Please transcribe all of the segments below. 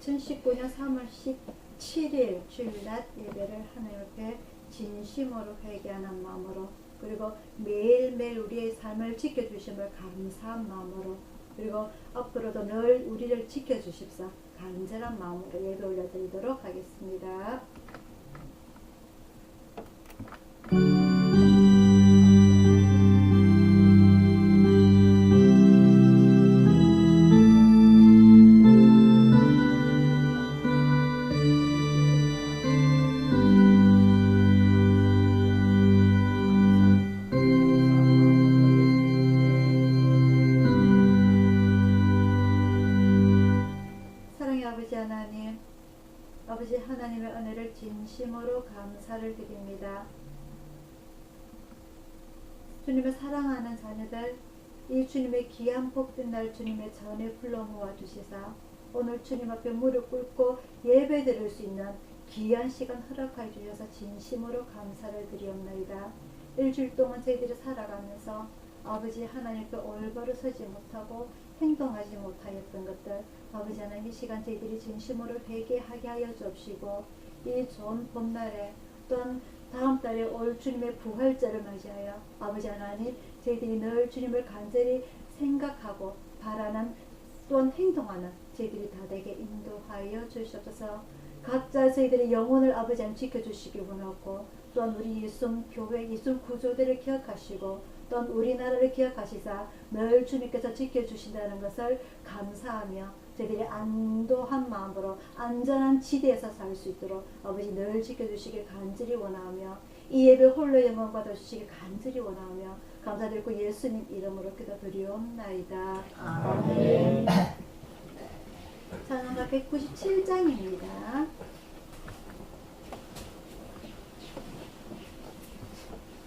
2019년 3월 17일 주일 낮 예배를 하나님 앞에 진심으로 회개하는 마음으로, 그리고 매일매일 우리의 삶을 지켜주심을 감사한 마음으로, 그리고 앞으로도 늘 우리를 지켜주십사 간절한 마음으로 예배 올려드리도록 하겠습니다. 아버지 하나님의 은혜를 진심으로 감사를 드립니다. 주님의 사랑하는 자녀들, 이 주님의 귀한 복된 날 주님의 전에 불러 모아 주시사 오늘 주님 앞에 무릎 꿇고 예배 드릴 수 있는 귀한 시간 허락하여 주셔서 진심으로 감사를 드리옵나이다. 일주일 동안 저희들이 살아가면서 아버지 하나님께 올바로 서지 못하고 행동하지 못하였던 것들, 아버지 하나님 이 시간 저희들이 진심으로 회개하게 하여 주옵시고, 이 좋은 봄날에 또한 다음 달에 올 주님의 부활절을 맞이하여 아버지 하나님 저희들이 늘 주님을 간절히 생각하고 바라는 또한 행동하는 저희들이 다 되게 인도하여 주시옵소서. 각자 저희들의 영혼을 아버지 하나님 지켜주시기 원하고, 또한 우리 예수 교회 예수 구조대를 기억하시고 또한 우리나라를 기억하시사 늘 주님께서 지켜주신다는 것을 감사하며 저희들이 안도한 마음으로 안전한 지대에서 살 수 있도록 아버지 늘 지켜주시길 간절히 원하며, 이 예배 홀로 영광 받아주시길 간절히 원하며 감사드리고 예수님 이름으로 기도드리옵나이다. 아멘. 찬송가 197장입니다.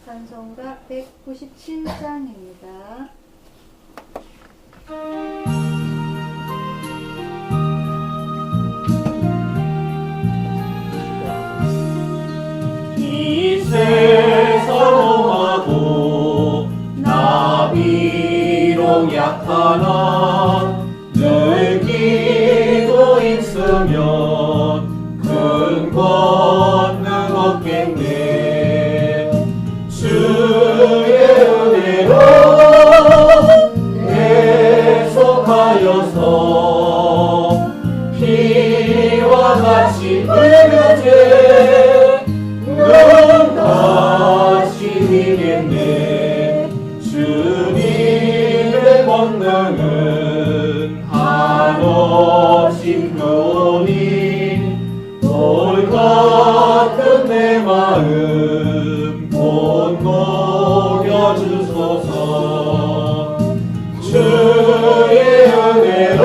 찬송가 197장입니다. 이 세상하고 나 비록 약하나 늘 끼고 있으면 큰 권능 얻겠네. 주의 은혜로 계속하여서 피와 같이 붉은제 다시 이겠네. 주님의 권능은 한없이 크오니 돌 같은 내 마음 곧 녹여주소서. 주의 은혜로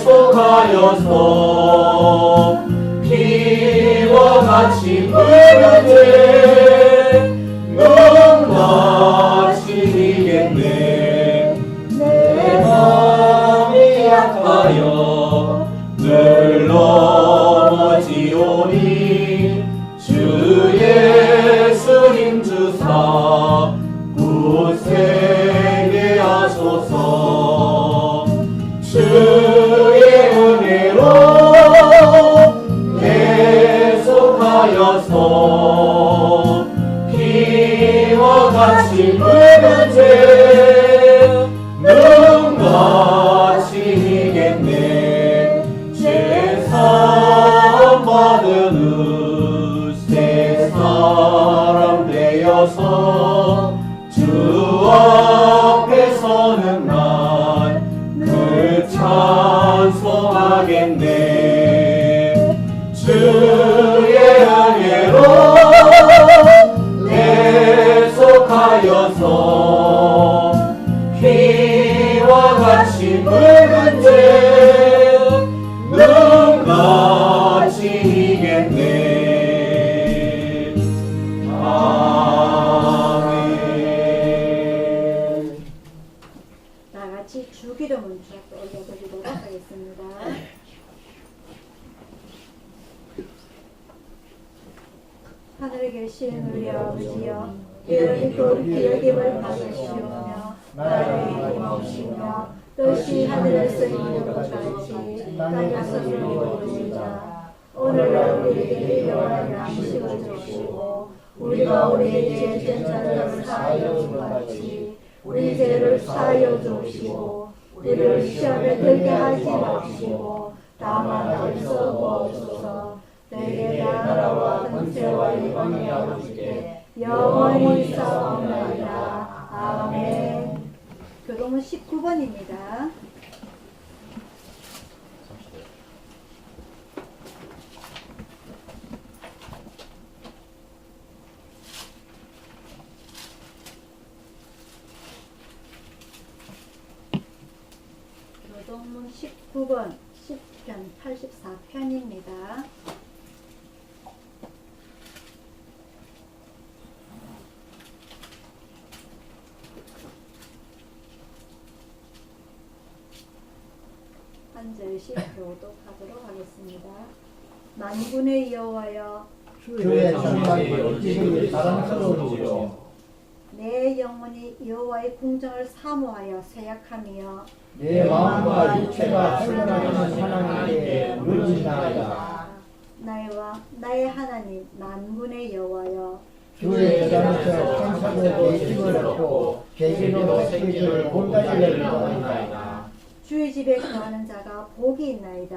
계속하여서 피와 같이 붉은제 눈같이 이겠네. 내 마음이 약하여 늘 넘어지오니 주 예수 힘주사 굳세게 하소서. 주의 은혜로 계속하여서 피와 같이 붉은제 눈같이 이겠네. 죄사함 받은 새 사람 되어서 주 앞에 서는 난 그 찬송하겠네. 주의 은혜로 계속하여서 피와 같이 붉은제 눈같이 이겠네. 아멘. 다같이 주기도 문자 올려드리도록 하겠습니다. 하늘에 계신 우리 아버지여, 이름이 거룩히 여김을 받으시오며 나라의 임하옵시며 뜻이 하늘에서 이루는 것 같이 땅에서 이루어지자. 오늘날 우리에게 영원한 양식을 주시고 우리가 우리에게 죄 자를 사하여 준 같이 우리 죄를 사하여 주시고 우리를 시험에 들게 하지 마시고 다만 악에서 구하소서. 내게 나라와 권세와 영광이 아버지께 영원히 있사옵나이다. 아멘. 교동은 19번입니다. 교동문 19번 10편 84편입니다. 한 절씩 교독하도록 하겠습니다. 만군의 여호와여 주의 전방이 지극히 사랑스러운지요. 내 영혼이 여호와의 궁정을 사모하여 쇠약하며 내 마음과 육체가 출근하는 하나님께 누르나이다. 나의 왕 나의 하나님 만군의 여호와여 주의 전에서 천사도 계집을 얻고 계집으로 새끼를 본다리를 받나이다. 주의 집에 거하는 자가 복이 있나이다.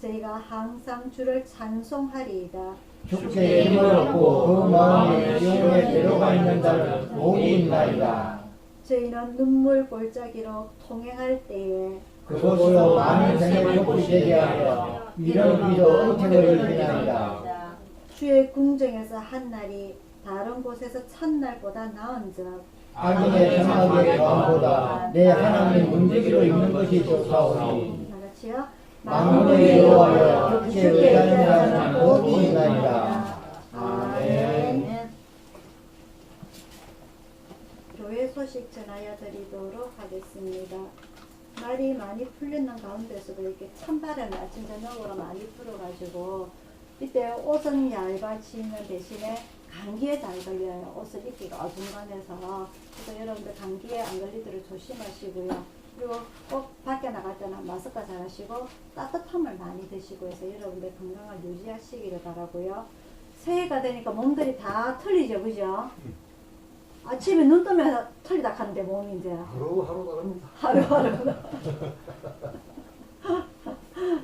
저희가 항상 주를 찬송하리이다. 주께 힘을 얻고 그 마음에 영혼에 내려가 있는 자는 복이 있나이다. 저희는 눈물 골짜기로 통행할 때에 그것으로 많은 생을 좁히게 하여 이런 비도 은택을 비나이다. 주의 궁정에서 한 날이 다른 곳에서 첫날보다 나은즉 악인의 장막의 마음보다 내 하나님 문지기로 있는 것이 좋사오니 나같이요 만군의 여호와여 주께 의하는 자는 복이 있나이다. 아멘. 교회 소식 전하여 드리도록 하겠습니다. 날이 많이 풀리는 가운데서도 이렇게 찬바람이 아침 저녁으로 많이 불어가지고 이때 옷은 얇아지는 대신에 감기에 잘 걸려요. 옷을 입기가 어중간해서. 그래서 여러분들 감기에 안 걸리도록 조심하시고요. 그리고 꼭 밖에 나갈 때는 마스크 잘 하시고 따뜻함을 많이 드시고 해서 여러분들 건강을 유지하시기를 바라고요. 새해가 되니까 몸들이 다 틀리죠, 그죠? 아침에 눈 뜨면 틀리다 하는데 몸이 이제 하루하루 다릅니다. 하루하루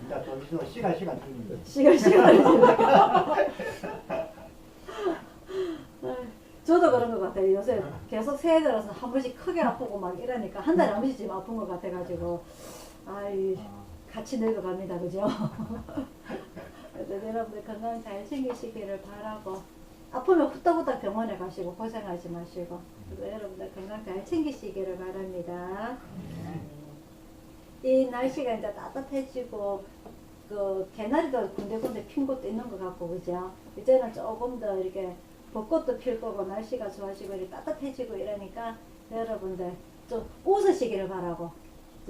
일단 좀 시간 틀립니다. 시간 저도 그런 것 같아요. 요새 계속 새해 들어서 한 번씩 크게 아프고 막 이러니까 한 달에 한 번씩 지금 아픈 것 같아가지고 아이 같이 늙어갑니다, 그죠? 그래서 여러분들 건강 잘 챙기시기를 바라고 아프면 후딱후딱 병원에 가시고 고생하지 마시고 그래서 여러분들 건강 잘 챙기시기를 바랍니다. 이 날씨가 이제 따뜻해지고 그 개나리도 군데군데 핀 곳도 있는 것 같고 그죠? 이제는 조금 더 이렇게 벚꽃도 필 거고 날씨가 좋아지고 이렇게 따뜻해지고 이러니까 여러분들 좀 웃으시기를 바라고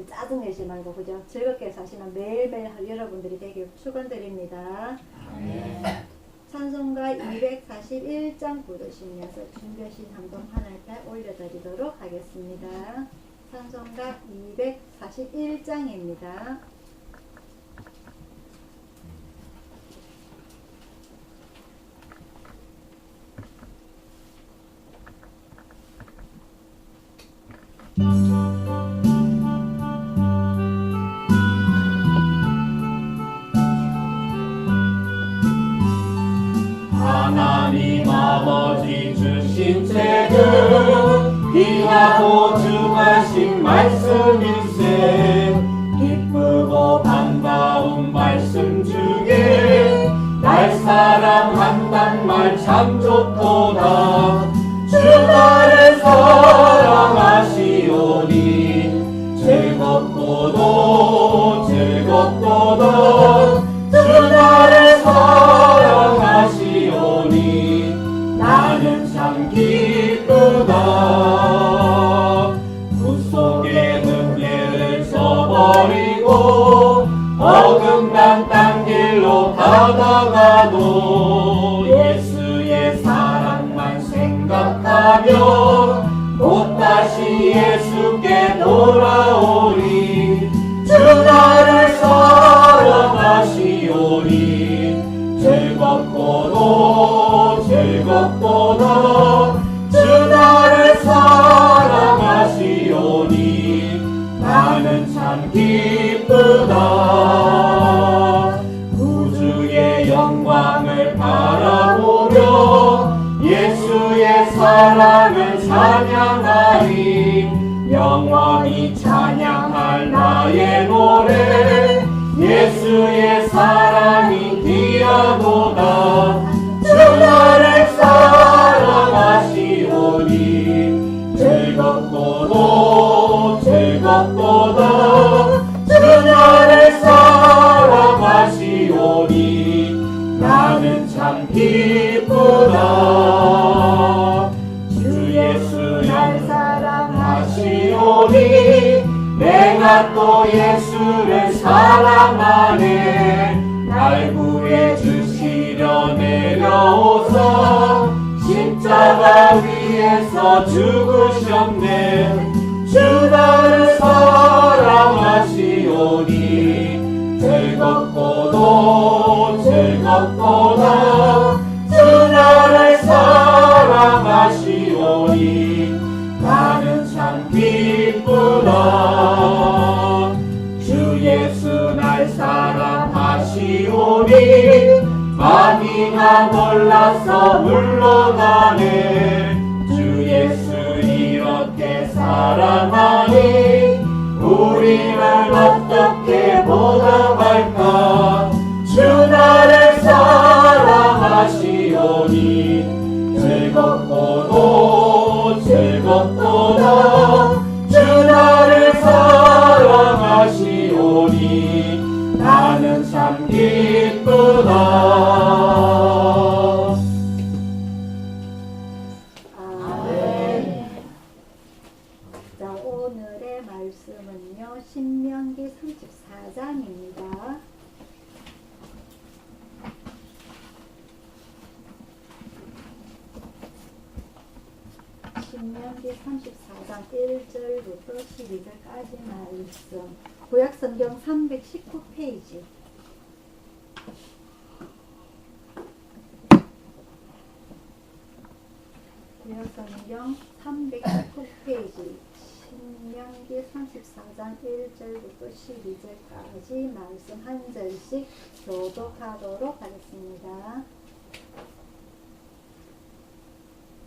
짜증내지 말고 그죠? 즐겁게 사시는 매일매일 여러분들이 되길 축원드립니다. 찬송가 241장 부르시면서 준비하신 한동 하늘에 올려드리도록 하겠습니다. 찬송가 241장입니다. 하나님 아버지 주신 책은 귀하고 중하신 말씀일세. 기쁘고 반가운 말씀 중에 날 사랑한단 말 참 좋도다. 주 나를 사랑하시오니 즐겁도다 주 나를 사랑하시오니 나는 참 기쁘다. 구속에는 예를 저버리고 어긋난 딴 길로 가다가도 예수의 사랑만 생각하며 곧 다시 예수께 돌아오리. 참 기쁘다. 구주의 영광을 바라보며 예수의 사랑을 찬양하리. 영원히 찬양할 나의 노래. 예수의 사랑이 귀하도다. 주 나를 사랑하시오니 즐겁고도 즐겁도다. 주 나를 사랑하시오니 나는 참 기쁘다. 주 예수 날 사랑하시오니 내가 또 예수를 사랑하네. 날 구해 주시려 내려오사 십자가 위에서 죽으셨네. 주 나를 사랑하시오니 즐겁고도 즐겁도다. 주 나를 사랑하시오니 나는 참 기쁘다. 주 예수 날 사랑하시오니 많이가 놀라서 물러가네. 주 예수 이렇게 사랑하니 우리를 어떻게 보답할까. 주 나를 사랑하시오니 즐겁고도 즐겁도다. 주 나를 사랑하시오니 나는 참 기쁘다. 아멘. 자, 오늘의 말씀은요, 신명기 34장입니다. 신명기 34장 1절부터 12절까지 말씀. 구약성경 319페이지. 구약성경 319페이지. 신명기 34장 1절부터 12절까지 말씀 한 절씩 교독하도록 하겠습니다.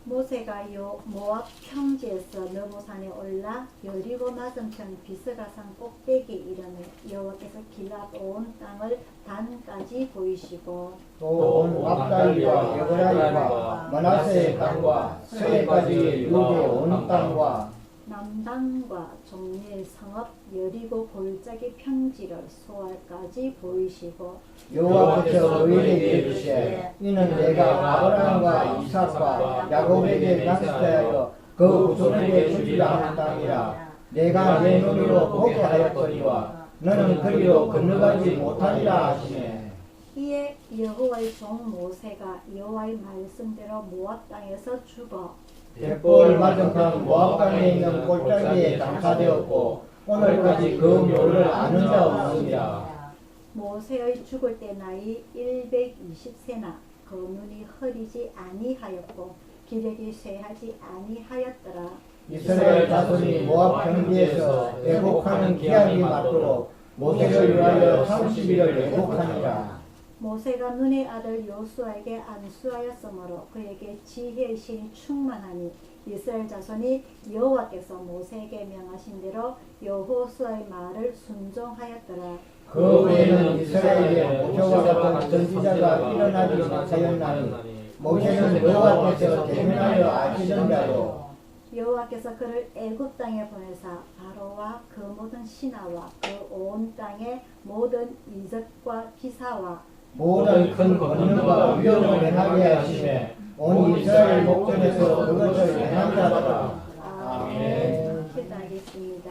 모세가 모압 평지에서 너보산에 올라 여리고 맞은편 비스가산 꼭대기 이르매 여호와께서 길앗 온 땅을 단까지 보이시고 또 온 납달리와 에브라임과 므낫세의 땅과 서해까지 유대 온 땅과 남단과 종리의 성읍 여리고 골짜기 평지를 소알까지 보이시고 여호와께서 너희에게 이르시되 이는 내가 아브라함과 이삭과 야곱에게 약속하여 그 후손에게 주리라 하는 땅이라. 내가 내 눈으로 보게 하였거니와 너는 그리로 건너가지 못하리라 하시네. 이에 여호와의 종 모세가 여호와의 말씀대로 모압 땅에서 죽어 갯벌 맞은편 모압 땅에 있는 골짜기에 장사되었고 오늘까지 그 묘를 아는 자 없습니다. 모세의 죽을 때 나이 120세나 그 눈이 흐리지 아니하였고 기력이 쇠하지 아니하였더라. 이스라엘 자손이 모압 평지에서 애곡하는 기한이 맞도록 모세를 위하여 30일을 애곡하니라. 모세가 눈의 아들 요수아에게 안수하였으므로 그에게 지혜의 신이 충만하니 이스라엘 자손이 여호와께서 모세에게 명하신 대로 여호수아의 말을 순종하였더라. 그 외에는 이스라엘에 모세와 같은 선지자가 일어나지 못하였나니 모세는 여호와께서 대면하여 아시던 자요. 여호와께서 그를 애굽 땅에 보내사 바로와 그 모든 신하와 그 온 땅의 모든 이적과 기사와 모든 큰 권능과 위엄을 행하게 하시매 온 이스라엘 목전에서 그것을 행한 자더라. 아멘. 기도하겠습니다.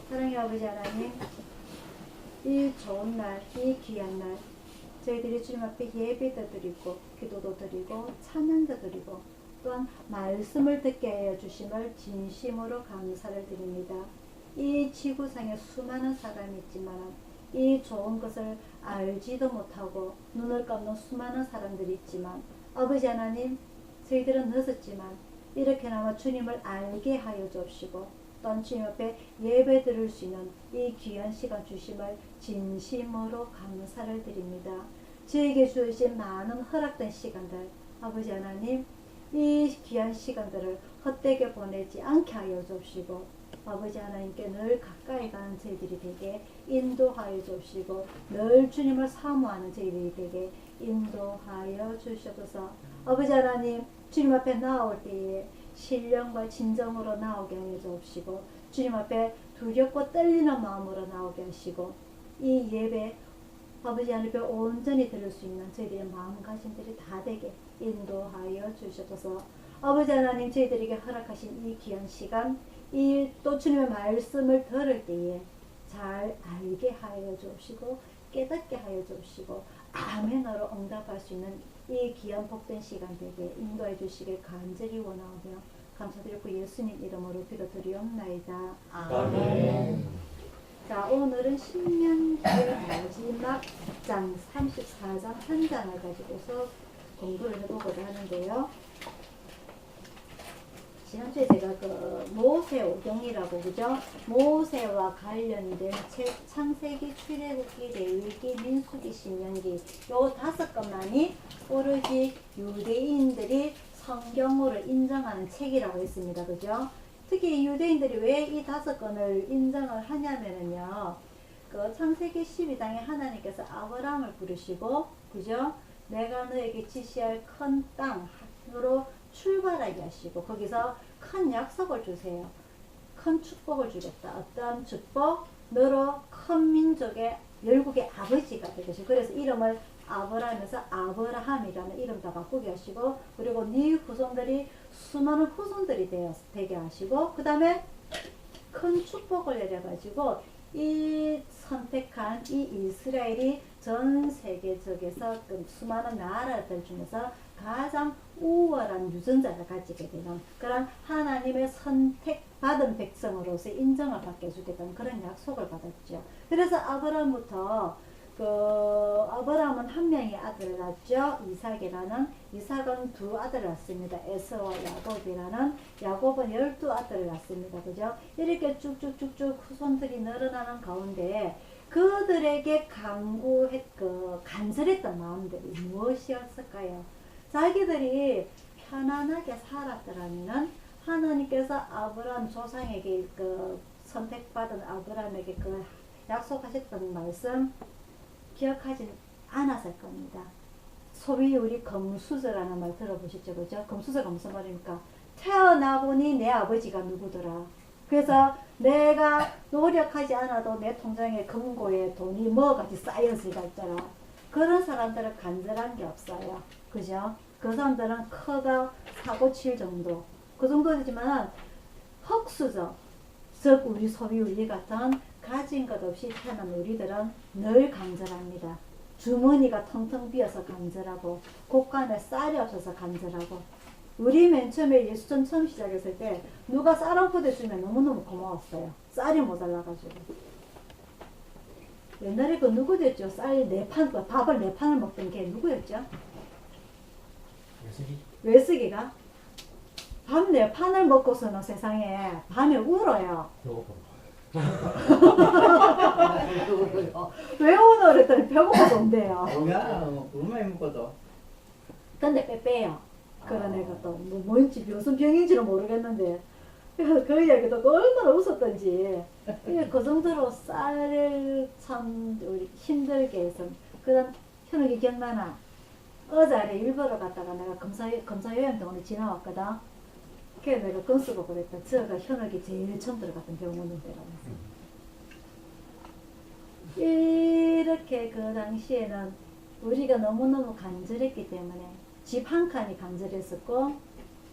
사랑의 아버지 하나님, 이 좋은 날, 이 귀한 날 저희들이 주님 앞에 예배도 드리고 기도도 드리고 찬양도 드리고 또한 말씀을 듣게 하여 주심을 진심으로 감사를 드립니다. 이 지구상에 수많은 사람이 있지만 이 좋은 것을 알지도 못하고 눈을 감는 수많은 사람들이 있지만 아버지 하나님, 저희들은 늦었지만 이렇게나마 주님을 알게 하여 주옵시고 또한 주님 앞에 예배 드릴 수 있는 이 귀한 시간 주심을 진심으로 감사를 드립니다. 저에게 주신 많은 허락된 시간들, 아버지 하나님, 이 귀한 시간들을 헛되게 보내지 않게 하여 주옵시고, 아버지 하나님께 늘 가까이 가는 저희들이 되게 인도하여 주옵시고, 늘 주님을 사모하는 저희들이 되게 인도하여 주시옵소서. 아버지 하나님, 주님 앞에 나올 때에 신령과 진정으로 나오게 하여 주옵시고, 주님 앞에 두렵고 떨리는 마음으로 나오게 하시고, 이 예배 아버지 하나님께 온전히 들을 수 있는 저희들의 마음가짐들이 다 되게 인도하여 주시옵소서. 아버지 하나님, 저희들에게 허락하신 이 귀한 시간, 이 또 주님의 말씀을 들을 때에 잘 알게 하여 주옵시고, 깨닫게 하여 주옵시고, 아멘으로 응답할 수 있는 이 귀한 복된 시간 되게 인도해 주시길 간절히 원하오며 감사드리고 예수님 이름으로 기도드리옵나이다. 아멘. 자, 오늘은 신명기의 마지막 장 34장 한 장을 가지고서 공부를 해보고자 하는데요. 지난주에 제가 그 모세 오경이라고, 그죠? 모세와 관련된 책 창세기, 출애굽기, 레위기, 민수기, 신명기 요 5건만이 오로지 유대인들이 성경으로 인정하는 책이라고 했습니다. 그죠? 특히 유대인들이 왜 이 5건을 인정을 하냐면은요, 그 창세기 12장에 하나님께서 아브라함을 부르시고, 그죠? 내가 너에게 지시할 큰 땅으로 출발하게 하시고, 거기서 큰 약속을 주세요. 큰 축복을 주겠다. 어떤 축복? 너로 큰 민족의 열국의 아버지가 되겠죠. 그래서 이름을 아브라함에서 아브라함이라는 이름도 바꾸게 하시고, 그리고 네 후손들이 수많은 후손들이 되게 하시고, 그 다음에 큰 축복을 내려가지고 이 선택한 이 이스라엘이 전 세계적에서 그 수많은 나라들 중에서 가장 우월한 유전자를 가지게 되는 그런 하나님의 선택받은 백성으로서 인정을 받게 해주겠다는 그런 약속을 받았죠. 그래서 아브라함부터 아브라함은 한 명의 아들을 낳았죠. 이삭은 2 아들을 낳습니다. 에서와 야곱이라는, 야곱은 12아들을 낳습니다. 그죠? 이렇게 쭉쭉쭉쭉 후손들이 늘어나는 가운데 그들에게 간절했던 마음들이 무엇이었을까요? 자기들이 편안하게 살았더라면 하나님께서 아브라함 조상에게 선택받은 아브라함에게 약속하셨던 말씀 기억하지 않았을 겁니다. 소위 우리 금수저라는 말 들어보셨죠? 그죠? 금수저가 무슨 말입니까? 태어나보니 내 아버지가 누구더라. 그래서 내가 노력하지 않아도 내 통장에 금고에 돈이 뭐같이 쌓여있을 있잖아. 그런 사람들은 간절한 게 없어요. 그죠? 그 사람들은 커가 사고 칠 정도. 그 정도 되지만 흙수저, 즉 우리 소위 우리 같은 가진 것 없이 태어난 우리들은 늘 간절합니다. 주머니가 텅텅 비어서 간절하고, 곳간에 쌀이 없어서 간절하고. 우리 맨 처음에 예수전 처음 시작했을 때 누가 쌀 한 포대 주면 너무너무 고마웠어요. 쌀이 모자라가지고. 옛날에 그 누구였죠? 쌀 4판, 밥을 4판을 먹던 걔 누구였죠? 외숙이가 밥 4판을 먹고서는 세상에 밤에 울어요. 왜 오늘 그랬더니 배고파서 온대요. 뭐야, 얼마나 먹어도. 근데 빼빼요. 그런 애가 또 뭔지 무슨 병인지는 모르겠는데 그 이야기도 얼마나 웃었던지. 그 정도로 쌀을 참 우리 힘들게 해서. 그런 현욱이 기억나나? 어제 일보러 갔다가 내가 검사요양 병원에 지나왔거든. 그래서 내가 건수고 그랬다. 저가 현욱이 제일 처음 들어갔던 병원인데라면서. 이렇게 그 당시에는 우리가 너무너무 간절했기 때문에 집 한 칸이 간절했었고,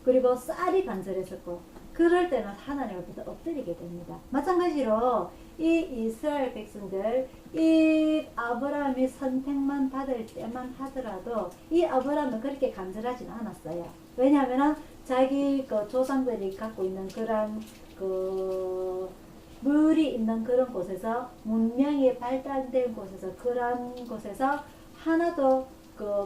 그리고 쌀이 간절했었고, 그럴 때는 하나님 앞에서 엎드리게 됩니다. 마찬가지로 이 이스라엘 백성들, 이 아브라함이 선택만 받을 때만 하더라도 이 아브라함은 그렇게 간절하지는 않았어요. 왜냐하면 자기 조상들이 갖고 있는 그런 물이 있는 그런 곳에서, 문명이 발달된 곳에서, 그런 곳에서 하나도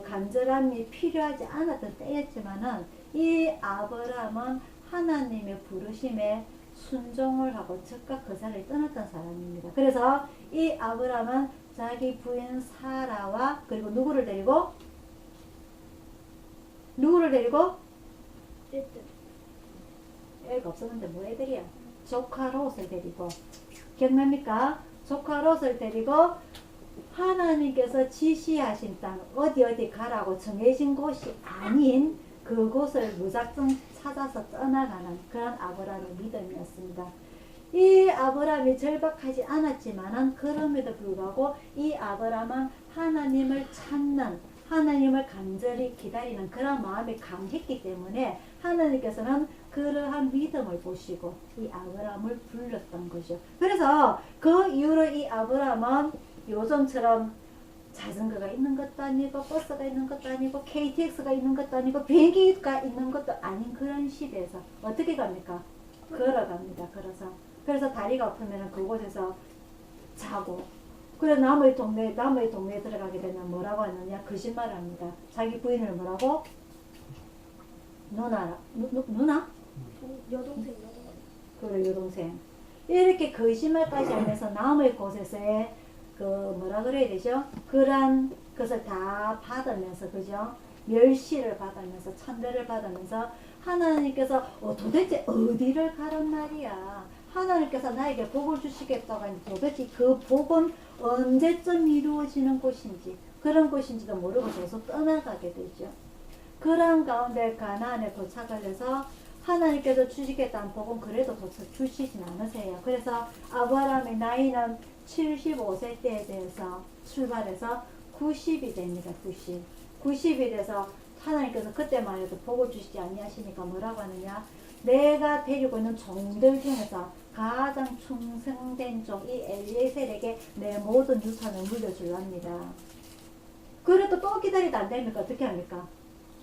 간절함이 필요하지 않았던 때였지만은 이 아브라함은 하나님의 부르심에 순종을 하고 즉각 그 자리를 떠났던 사람입니다. 그래서 이 아브라함은 자기 부인 사라와 그리고 누구를 데리고 애가 없었는데 뭐 애들이야? 조카 롯을 데리고 기억납니까? 조카 롯을 데리고 하나님께서 지시하신 땅 어디 가라고 정해진 곳이 아닌 그곳을 무작정 찾아서 떠나가는 그런 아브라함의 믿음이었습니다. 이 아브라함이 절박하지 않았지만은 그럼에도 불구하고 이 아브라함은 하나님을 찾는 하나님을 간절히 기다리는 그런 마음이 강했기 때문에 하나님께서는 그러한 믿음을 보시고 이 아브라함을 불렀던 거죠. 그래서 그 이후로 이 아브라함은 요즘처럼 자전거가 있는 것도 아니고 버스가 있는 것도 아니고 KTX가 있는 것도 아니고 비행기가 있는 것도 아닌 그런 시대에서 어떻게 갑니까? 걸어갑니다. 그래서 다리가 아프면 그곳에서 자고 그래 남의 동네에 들어가게 되면 뭐라고 하느냐? 거짓말을 합니다. 자기 부인을 뭐라고? 누나? 여동생. 그래 여동생. 이렇게 거짓말까지 하면서 남의 곳에서의 그 뭐라 그래야 되죠? 그런 것을 다 받으면서 그죠? 멸시를 받으면서 천대를 받으면서 하나님께서 도대체 어디를 가란 말이야? 하나님께서 나에게 복을 주시겠다고 하는데 도대체 그 복은 언제쯤 이루어지는 곳인지 그런 곳인지도 모르고 계속 떠나가게 되죠. 그런 가운데 가나안에 도착을 해서 하나님께서 주시겠다는 복은 그래도 주시진 않으세요. 그래서 아브라함의 나이는 75세 때에 대해서 출발해서 90이 됩니다. 90이 돼서 하나님께서 그때만 해도 복을 주시지 아니하시니까 뭐라고 하느냐? 내가 데리고 있는 종들 중에서 가장 충성된 종 이 엘리에셀에게 내 모든 유산을 물려주랍니다. 그래도 또 기다리다 안 됩니까? 어떻게 합니까?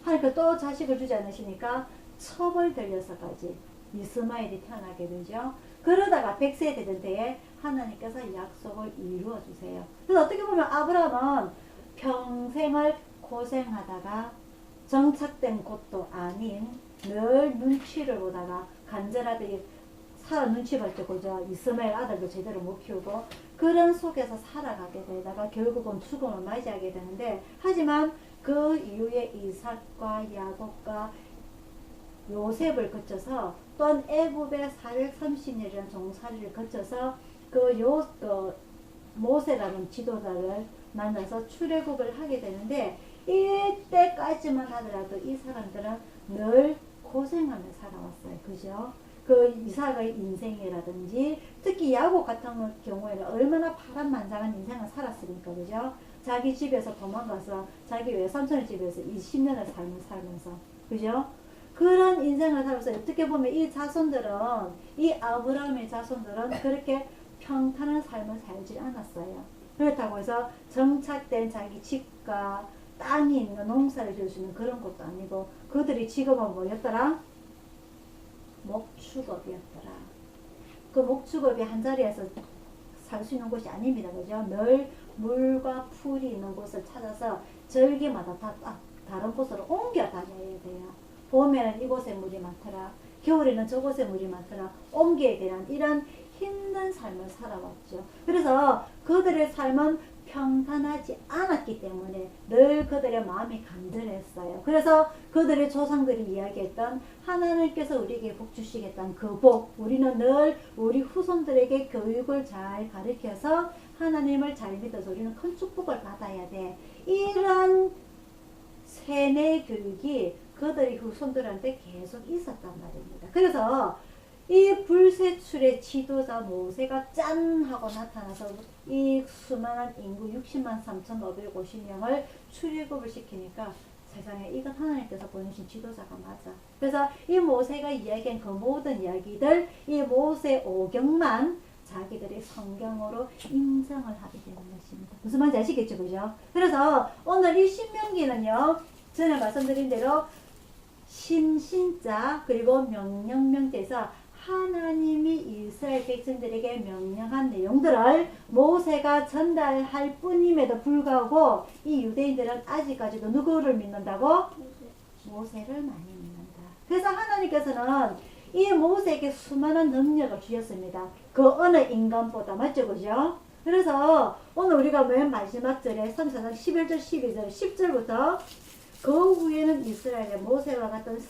하나님께서 또 자식을 주지 않으시니까 첩을 들려서까지 이스마엘이 태어나게 되죠. 그러다가 100세 되던 때에 하나님께서 약속을 이루어 주세요. 그래서 어떻게 보면 아브라함은 평생을 고생하다가 정착된 곳도 아닌 늘 눈치를 보다가 간절하게 사라 눈치 볼 때 그죠. 이스마엘 아들도 제대로 못 키우고 그런 속에서 살아가게 되다가 결국은 죽음을 맞이하게 되는데 하지만 그 이후에 이삭과 야곱과 요셉을 거쳐서 또한 애굽의 430년이라는 종살이를 거쳐서 그 모세라는 지도자를 만나서 출애굽을 하게 되는데 이때까지만 하더라도 이 사람들은 늘 고생하며 살아왔어요. 그죠? 그 이삭의 인생이라든지 특히 야곱 같은 경우에는 얼마나 파란만장한 인생을 살았으니까 그죠? 자기 집에서 도망가서 자기 외삼촌의 집에서 20년을 살면서 그죠? 그런 인생을 살면서 어떻게 보면 이 자손들은 이 아브라함의 자손들은 그렇게 평탄한 삶을 살지 않았어요. 그렇다고 해서 정착된 자기 집과 땅이 있는 농사를 지을 수 있는 그런 것도 아니고 그들이 직업은 뭐였더라? 목축업이었더라. 그 목축업이 한 자리에서 살 수 있는 곳이 아닙니다. 그죠? 늘 물과 풀이 있는 곳을 찾아서 절기마다 다 다른 곳으로 옮겨 다녀야 돼요. 봄에는 이곳에 물이 많더라. 겨울에는 저곳에 물이 많더라. 옮겨야 되는 이런 힘든 삶을 살아왔죠. 그래서 그들의 삶은 평탄하지 않았기 때문에 늘 그들의 마음이 간절했어요. 그래서 그들의 조상들이 이야기했던 하나님께서 우리에게 복 주시겠다는 그 복, 우리는 늘 우리 후손들에게 교육을 잘 가르쳐서 하나님을 잘 믿어서 우리는 큰 축복을 받아야 돼. 이런 세뇌 교육이 그들의 후손들한테 계속 있었단 말입니다. 그래서 이 불세출의 지도자 모세가 짠 하고 나타나서 이 수많은 인구 60만 3,550명을 출애굽을 시키니까 세상에 이건 하나님께서 보내신 지도자가 맞아. 그래서 이 모세가 이야기한 그 모든 이야기들 이 모세 오경만 자기들의 성경으로 인정을 하게 되는 것입니다. 무슨 말인지 아시겠죠? 그죠? 그래서 오늘 이 신명기는요 전에 말씀드린 대로 신자 그리고 명령명대에서 하나님이 이스라엘 백성들에게 명령한 내용들을 모세가 전달할 뿐임에도 불구하고 이 유대인들은 아직까지도 누구를 믿는다고? 모세를 많이 믿는다. 그래서 하나님께서는 이 모세에게 수많은 능력을 주셨습니다. 그 어느 인간보다. 맞죠? 그죠? 그래서 오늘 우리가 맨 마지막 절에 3사장 11절 12절 10절부터 그 후에는 이스라엘의 모세와 같은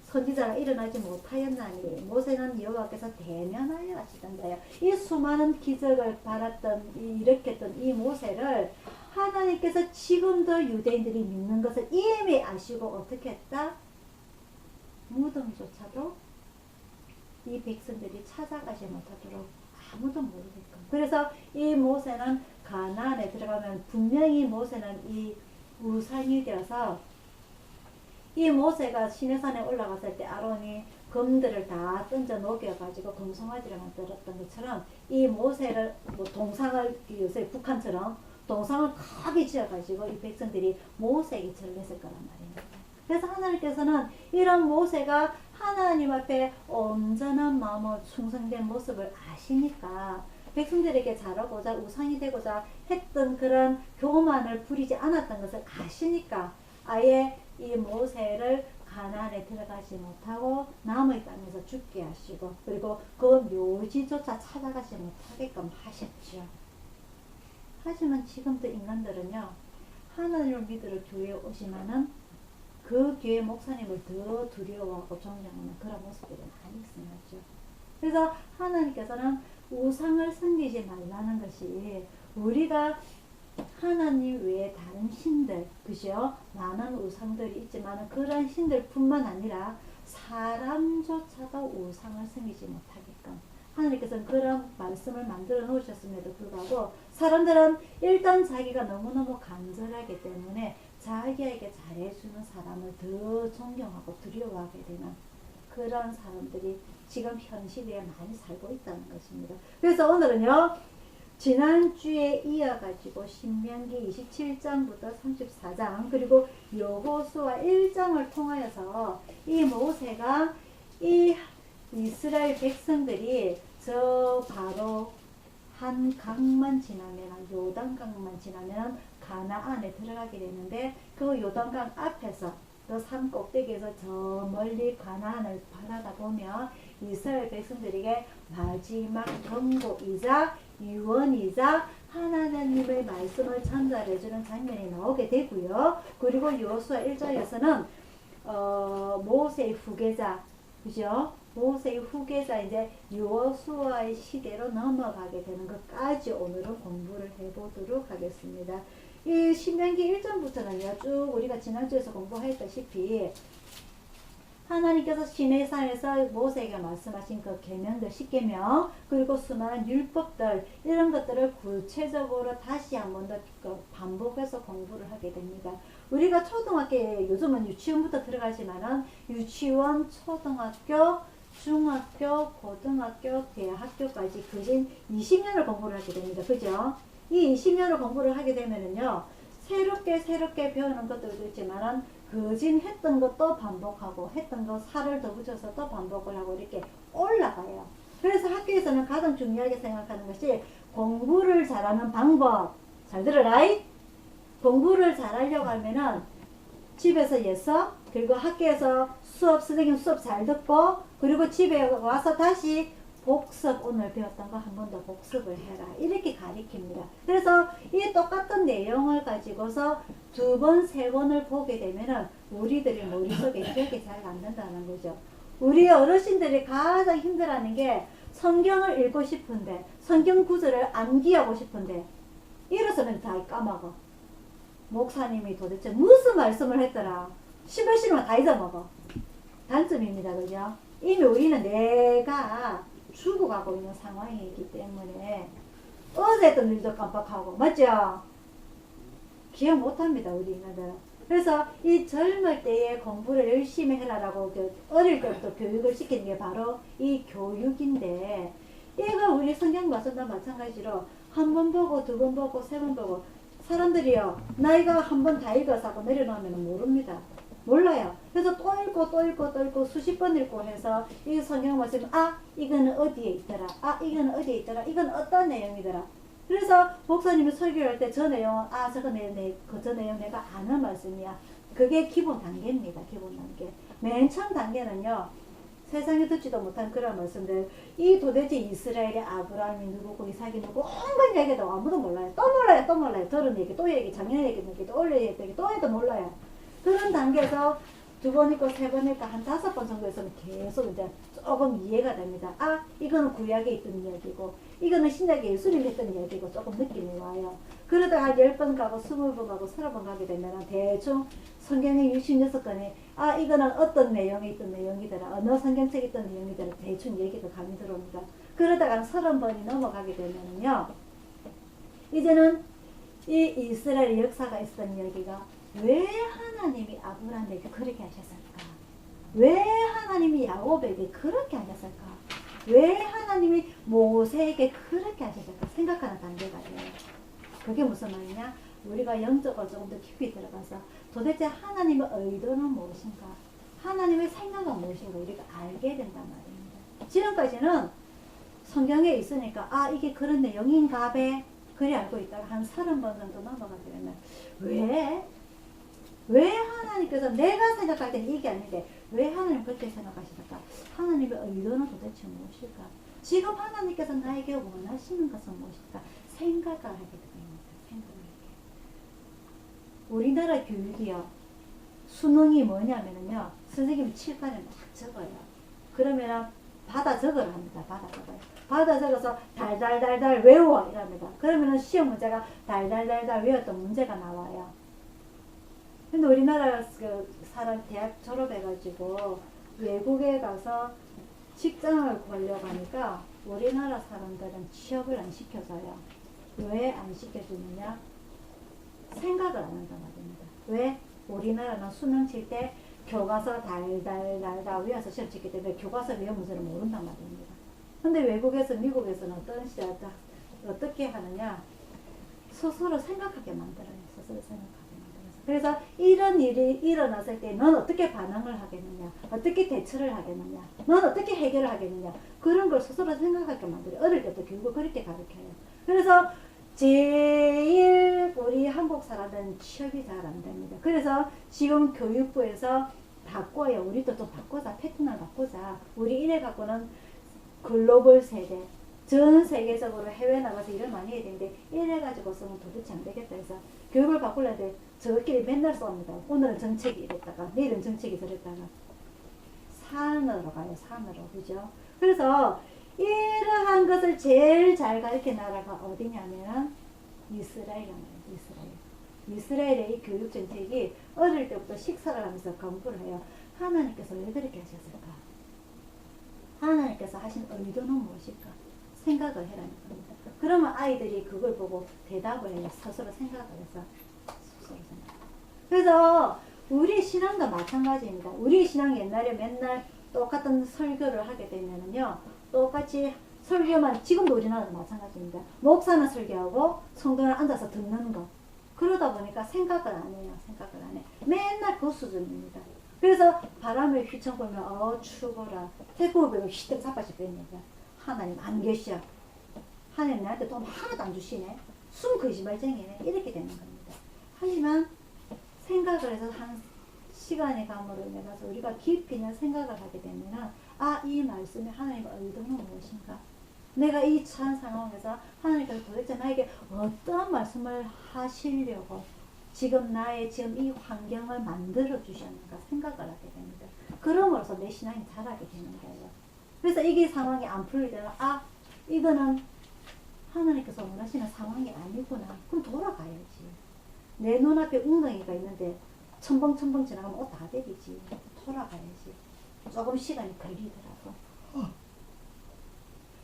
선지자가 일어나지 못하였나니 모세는 여호와께서 대면하여 하시던가요. 이 수많은 기적을 받았던 일으켰던 이 모세를 하나님께서 지금도 유대인들이 믿는 것을 이미 아시고 어떻게 했다? 무덤조차도 이 백성들이 찾아가지 못하도록 아무도 모르게끔. 그래서 이 모세는 가나안에 들어가면 분명히 모세는 이 우상이 되어서 이 모세가 시내산에 올라갔을 때 아론이 검들을 다 던져 녹여가지고 금송아지를 만들었던 것처럼 이 모세를 뭐 동상을 요새 북한처럼 동상을 크게 지어가지고 이 백성들이 모세에게 절했을 거란 말입니다. 그래서 하나님께서는 이런 모세가 하나님 앞에 온전한 마음으로 충성된 모습을 아시니까 백성들에게 잘하고자 우상이 되고자 했던 그런 교만을 부리지 않았던 것을 아시니까 아예 이 모세를 가나안에 들어가지 못하고 남의 땅에서 죽게 하시고 그리고 그 묘지조차 찾아가지 못하게끔 하셨죠. 하지만 지금도 인간들은요 하나님을 믿으러 교회에 오지만은 그 교회 목사님을 더 두려워하고 존경하는 그런 모습들이 많이 있습니다. 그래서 하나님께서는 우상을 섬기지 말라는 것이 우리가 하나님 외에 다른 신들, 그죠? 많은 우상들이 있지만 그런 신들뿐만 아니라 사람조차도 우상을 섬기지 못하게끔 하나님께서는 그런 말씀을 만들어 놓으셨음에도 불구하고 사람들은 일단 자기가 너무너무 간절하기 때문에 자기에게 잘해주는 사람을 더 존경하고 두려워하게 되는 그런 사람들이 지금 현 시대에 많이 살고 있다는 것입니다. 그래서 오늘은요 지난주에 이어가지고 신명기 27장부터 34장 그리고 여호수아 1장을 통하여서 이 모세가 이 이스라엘 백성들이 저 바로 한 강만 지나면 요단강만 지나면 가나안에 들어가게 되는데 그 요단강 앞에서 그 산 꼭대기에서 저 멀리 가나안을 바라다보며 이스라엘 백성들에게 마지막 경고이자 유언이자 하나님의 말씀을 전달해주는 장면이 나오게 되고요. 그리고 여호수아 1장에서는 모세의 후계자, 그죠? 모세의 후계자 이제 여호수아의 시대로 넘어가게 되는 것까지 오늘은 공부를 해보도록 하겠습니다. 이 신명기 1장부터는요 쭉 우리가 지난주에서 공부했다시피 하나님께서 시내산에서 모세에게 말씀하신 그 계명들 10계명 그리고 수많은 율법들 이런 것들을 구체적으로 다시 한 번 더 반복해서 공부를 하게 됩니다. 우리가 초등학교에 요즘은 유치원부터 들어가지만은 유치원, 초등학교, 중학교, 고등학교, 대학교까지 거진 20년을 공부를 하게 됩니다. 그죠? 이 20년을 공부를 하게 되면은요 새롭게 배우는 것들도 있지만은 거진 했던 것도 반복하고 했던 거 살을 더 붙여서 또 반복을 하고 이렇게 올라가요. 그래서 학교에서는 가장 중요하게 생각하는 것이 공부를 잘하는 방법. 잘 들어라. 공부를 잘하려고 하면은 집에서 예서 그리고 학교에서 수업 선생님 수업 잘 듣고 그리고 집에 와서 다시 복습 오늘 배웠던 거 한 번 더 복습을 해라 이렇게 가리킵니다. 그래서 이 똑같은 내용을 가지고서 두 번, 세 번을 보게 되면은 우리들의 머릿속에 기억이 잘 안 된다는 거죠. 우리 어르신들이 가장 힘들어하는 게 성경을 읽고 싶은데 성경 구절을 암기하고 싶은데 이래서는 다 까먹어. 목사님이 도대체 무슨 말씀을 했더라. 신발신만 다 잊어먹어. 단점입니다. 그죠? 이미 우리는 내가 죽어가고 있는 상황이기 때문에 어제 했던 일도 깜빡하고 맞죠? 기억 못합니다 우리 인간들은. 그래서 이 젊을 때에 공부를 열심히 해라라고 어릴 때부터 교육을 시키는 게 바로 이 교육인데 이거 우리 성경 말씀도 마찬가지로 한 번 보고 두 번 보고 세 번 보고 사람들이요 나이가 한 번 다 읽어서 하고 내려놓으면 모릅니다. 몰라요. 그래서 또 읽고 수십 번 읽고 해서 이 성경 말씀 이거는 어디에 있더라. 이거는 어디에 있더라. 이건 어떤 내용이더라. 그래서 목사님이 설교할 때 저 내용 저 내용 내가 아는 말씀이야. 그게 기본 단계입니다. 기본 단계. 맨 처음 단계는요. 세상에 듣지도 못한 그런 말씀들. 이 도대체 이스라엘의 아브라함이 누구고 이삭이 누구고 온갖 얘기도 아무도 몰라요. 또 몰라요. 또 몰라요. 들은 얘기 또 얘기 작년 얘기 또 올해 얘기 또 해도 몰라요. 그런 단계에서 두 번 있고 세 번 있고 한 5번 정도에서는 계속 이제 조금 이해가 됩니다. 아, 이거는 구약에 있던 이야기고 이거는 신약에 예수님이 했던 이야기고 조금 느낌이 와요. 그러다가 10번 가고 20번 가고 30번 가게 되면 대충 성경의 66권에 아, 이거는 어떤 내용에 있던 내용이더라, 어느 성경책에 있던 내용이더라, 대충 얘기가 감이 들어옵니다. 그러다가 30번이 넘어가게 되면요, 이제는 이 이스라엘 역사가 있었던 이야기가 왜 하나님이 아브라함에게 그렇게 하셨을까? 왜 하나님이 야곱에게 그렇게 하셨을까? 왜 하나님이 모세에게 그렇게 하셨을까? 생각하는 단계가 돼요. 그게 무슨 말이냐? 우리가 영적으로 조금 더 깊이 들어가서 도대체 하나님의 의도는 무엇인가? 하나님의 생각은 무엇인가? 우리가 알게 된단 말입니다. 지금까지는 성경에 있으니까 아, 이게 그런 내용인가 배 그리 알고 있다가 한 30번 정도 넘어가게 되면 왜 하나님께서 내가 생각할 때는 이게 아닌데 왜 하나님 그렇게 생각하실까? 하나님의 의도는 도대체 무엇일까? 지금 하나님께서 나에게 원하시는 것은 무엇일까? 생각을 하게 됩니다. 생각을 하게. 우리나라 교육이요, 수능이 뭐냐면요, 선생님이 칠판에 막 적어요. 그러면은 받아 적으라 합니다. 받아 적어요. 받아 적어서 달달달달 외워 이랍니다. 그러면은 시험 문제가 달달달달 외웠던 문제가 나와요. 근데 우리나라 그 사람 대학 졸업해가지고 외국에 가서 직장을 구하려고 하니까 우리나라 사람들은 취업을 안 시켜줘요. 왜 안 시켜주느냐? 생각을 안 한단 말입니다. 왜? 우리나라는 수능 칠 때 교과서 달달달달 외워서 시험 치기 때문에 교과서 외운 문제를 모른단 말입니다. 근데 외국에서 미국에서는 어떻게 하느냐? 스스로 생각하게 만들어요. 스스로 생각하게. 그래서 이런 일이 일어났을 때 넌 어떻게 반응을 하겠느냐, 어떻게 대처를 하겠느냐, 넌 어떻게 해결을 하겠느냐, 그런 걸 스스로 생각하게 만들어요. 어릴 때부터 교육을 그렇게 가르쳐요. 그래서 제일 우리 한국 사람들은 취업이 잘 안 됩니다. 그래서 지금 교육부에서 바꿔요. 우리도 좀 바꾸자, 패턴을 바꾸자. 우리 이래 갖고는 글로벌 세대, 전 세계적으로 해외 나가서 일을 많이 해야 되는데 이래가지고서는 도대체 안 되겠다 해서 교육을 바꾸려는데 저끼리 맨날 싸웁니다. 오늘은 정책이 이랬다가 내일은 정책이 저랬다가 산으로 가요. 산으로. 그죠? 그래서 이러한 것을 제일 잘 가르친 나라가 어디냐면 이스라엘이란 말이에요. 이스라엘. 이스라엘의 이 교육 정책이 어릴 때부터 식사를 하면서 공부를 해요. 하나님께서 왜 그렇게 하셨을까? 하나님께서 하신 의도는 무엇일까? 생각을 해라는 겁니다. 그러면 아이들이 그걸 보고 대답을 해요. 스스로 생각을 해서. 스스로 생각. 그래서 우리 신앙도 마찬가지입니다. 우리 신앙 옛날에 맨날 똑같은 설교를 하게 되면은요, 똑같이 설교만, 지금도 우리나라도 마찬가지입니다. 목사는 설교하고 성도는 앉아서 듣는 거. 그러다 보니까 생각을 안 해요. 생각을 안 해. 맨날 그 수준입니다. 그래서 바람을 휘청 불면 추워라. 태국을 보면 휘떡 자빠질 거니까 하나님 안 계셔. 하나님 나한테 돈 하나도 안 주시네. 숨 거짓말쟁이네. 이렇게 되는 겁니다. 하지만 생각을 해서 한 시간이 감으로 인해서 우리가 깊이 있는 생각을 하게 되면 이 말씀에 하나님의 의도는 무엇인가? 내가 이 처한 상황에서 하나님께서 도대체 나에게 어떤 말씀을 하시려고 지금 지금 이 환경을 만들어 주셨는가 생각을 하게 됩니다. 그럼으로써 내 신앙이 자라게 되는 거예요. 그래서 이게 상황이 안 풀릴 때는 이거는 하나님께서 원하시는 상황이 아니구나. 그럼 돌아가야지. 내 눈앞에 웅덩이가 있는데 첨벙첨벙 지나가면 옷 다 데리지. 돌아가야지. 조금 시간이 걸리더라도.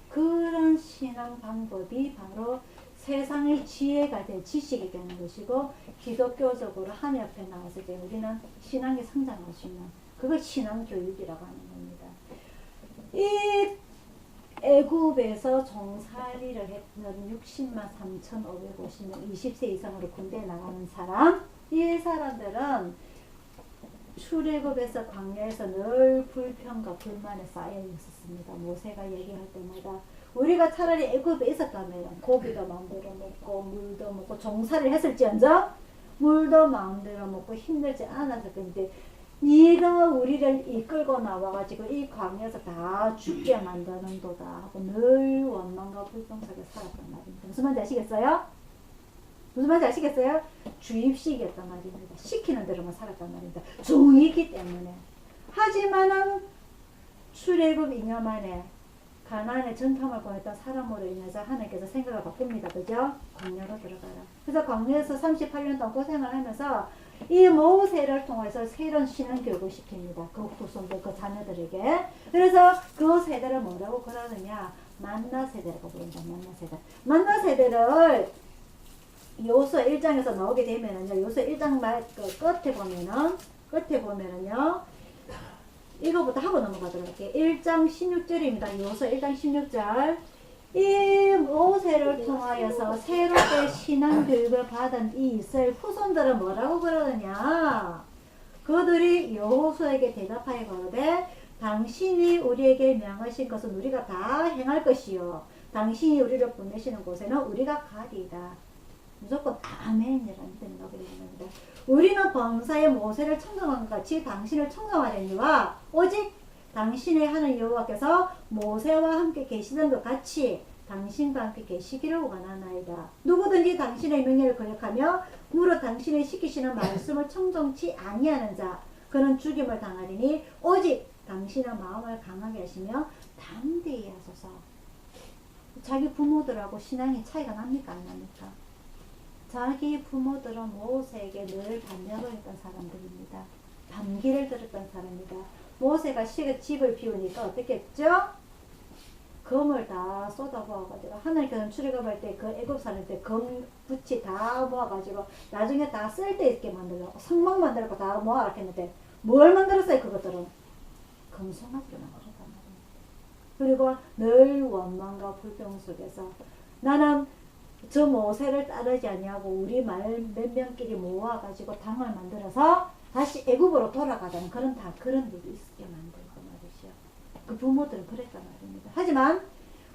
그런 신앙 방법이 바로 세상의 지혜가 될 지식이 되는 것이고, 기독교적으로 하나님 앞에 나왔을 때 우리는 신앙이 성장할 수 있는, 그걸 신앙교육이라고 하는 겁니다. 이 애굽에서 종살이를 했던 60만 3,550명, 20세 이상으로 군대에 나가는 사람, 이 사람들은 출애굽에서 광야에서 늘 불평과 불만에 쌓여 있었습니다. 모세가 얘기할 때마다 우리가 차라리 애굽에 있었다면 고기도 마음대로 먹고 물도 먹고 종살이를 했을지언정 물도 마음대로 먹고 힘들지 않았을 건데 네가 우리를 이끌고 나와가지고 이 광야에서 다 죽게 만드는도다 하고 늘 원망과 불평 속에 살았단 말입니다. 무슨 말인지 아시겠어요? 무슨 말인지 아시겠어요? 주입식이었단 말입니다. 시키는 대로만 살았단 말입니다. 종이기 때문에. 하지만은 출애굽 2년 만에 가나안에 전탐을 보냈던 사람으로 인해서 하나님께서 생각을 바꿉니다. 그죠? 광야로 들어가라. 그래서 광야에서 38년 동안 고생을 하면서 이 모세를 통해서 새로운 신앙 교육을 시킵니다. 그 후손들, 그 자녀들에게. 그래서 그 세대를 뭐라고 그러느냐? 만나 세대라고 부른다. 만나 세대. 만나 세대를 요수아 1장에서 나오게 되면은요. 요수아 1장 끝에 보면은요. 이거부터 하고 넘어가도록 할게요. 1장 16절입니다. 요수아 1장 16절. 이 모세를 통하여서 새롭게 신앙 교육을 받은 이 이스라엘 후손들은 뭐라고 그러느냐? 그들이 여호수아에게 대답하여 가로되 당신이 우리에게 명하신 것은 우리가 다 행할 것이요 당신이 우리를 보내시는 곳에는 우리가 가리이다. 무조건 아멘이라는 뜻이 나오게 됩니다. 우리는 범사에 모세를 청정한 것 같이 당신을 청정하려니와 오직 당신의 하나님 여호와께서 모세와 함께 계시던 것 같이 당신과 함께 계시기를 원하나이다. 누구든지 당신의 명령을 거역하며 무릇 당신의 시키시는 말씀을 청정치 아니하는 자 그는 죽임을 당하리니 오직 당신의 마음을 강하게 하시며 담대히 하소서. 자기 부모들하고 신앙이 차이가 납니까 안 납니까? 자기 부모들은 모세에게 늘 반역을 했던 사람들입니다. 반기를 들었던 사람입니다. 모세가 집을 비우니까 어떻게 했죠? 금을 다 쏟아부어가지고 하나님께서는 출애굽할 때 그 애굽 사는 때 금 부치 다 모아가지고 나중에 다 쓸데있게 만들려고 성막 만들고 다 모아라 했는데 뭘 만들었어요? 그것들은 금송아지로 만들었단 말이에요. 그리고 늘 원망과 불평 속에서 나는 저 모세를 따르지 아니하고 우리 말 몇 명끼리 모아가지고 당을 만들어서 다시 애굽으로 돌아가자는 그런 일이 있게 만들고 말이죠. 그 부모들은 그랬단 말입니다. 하지만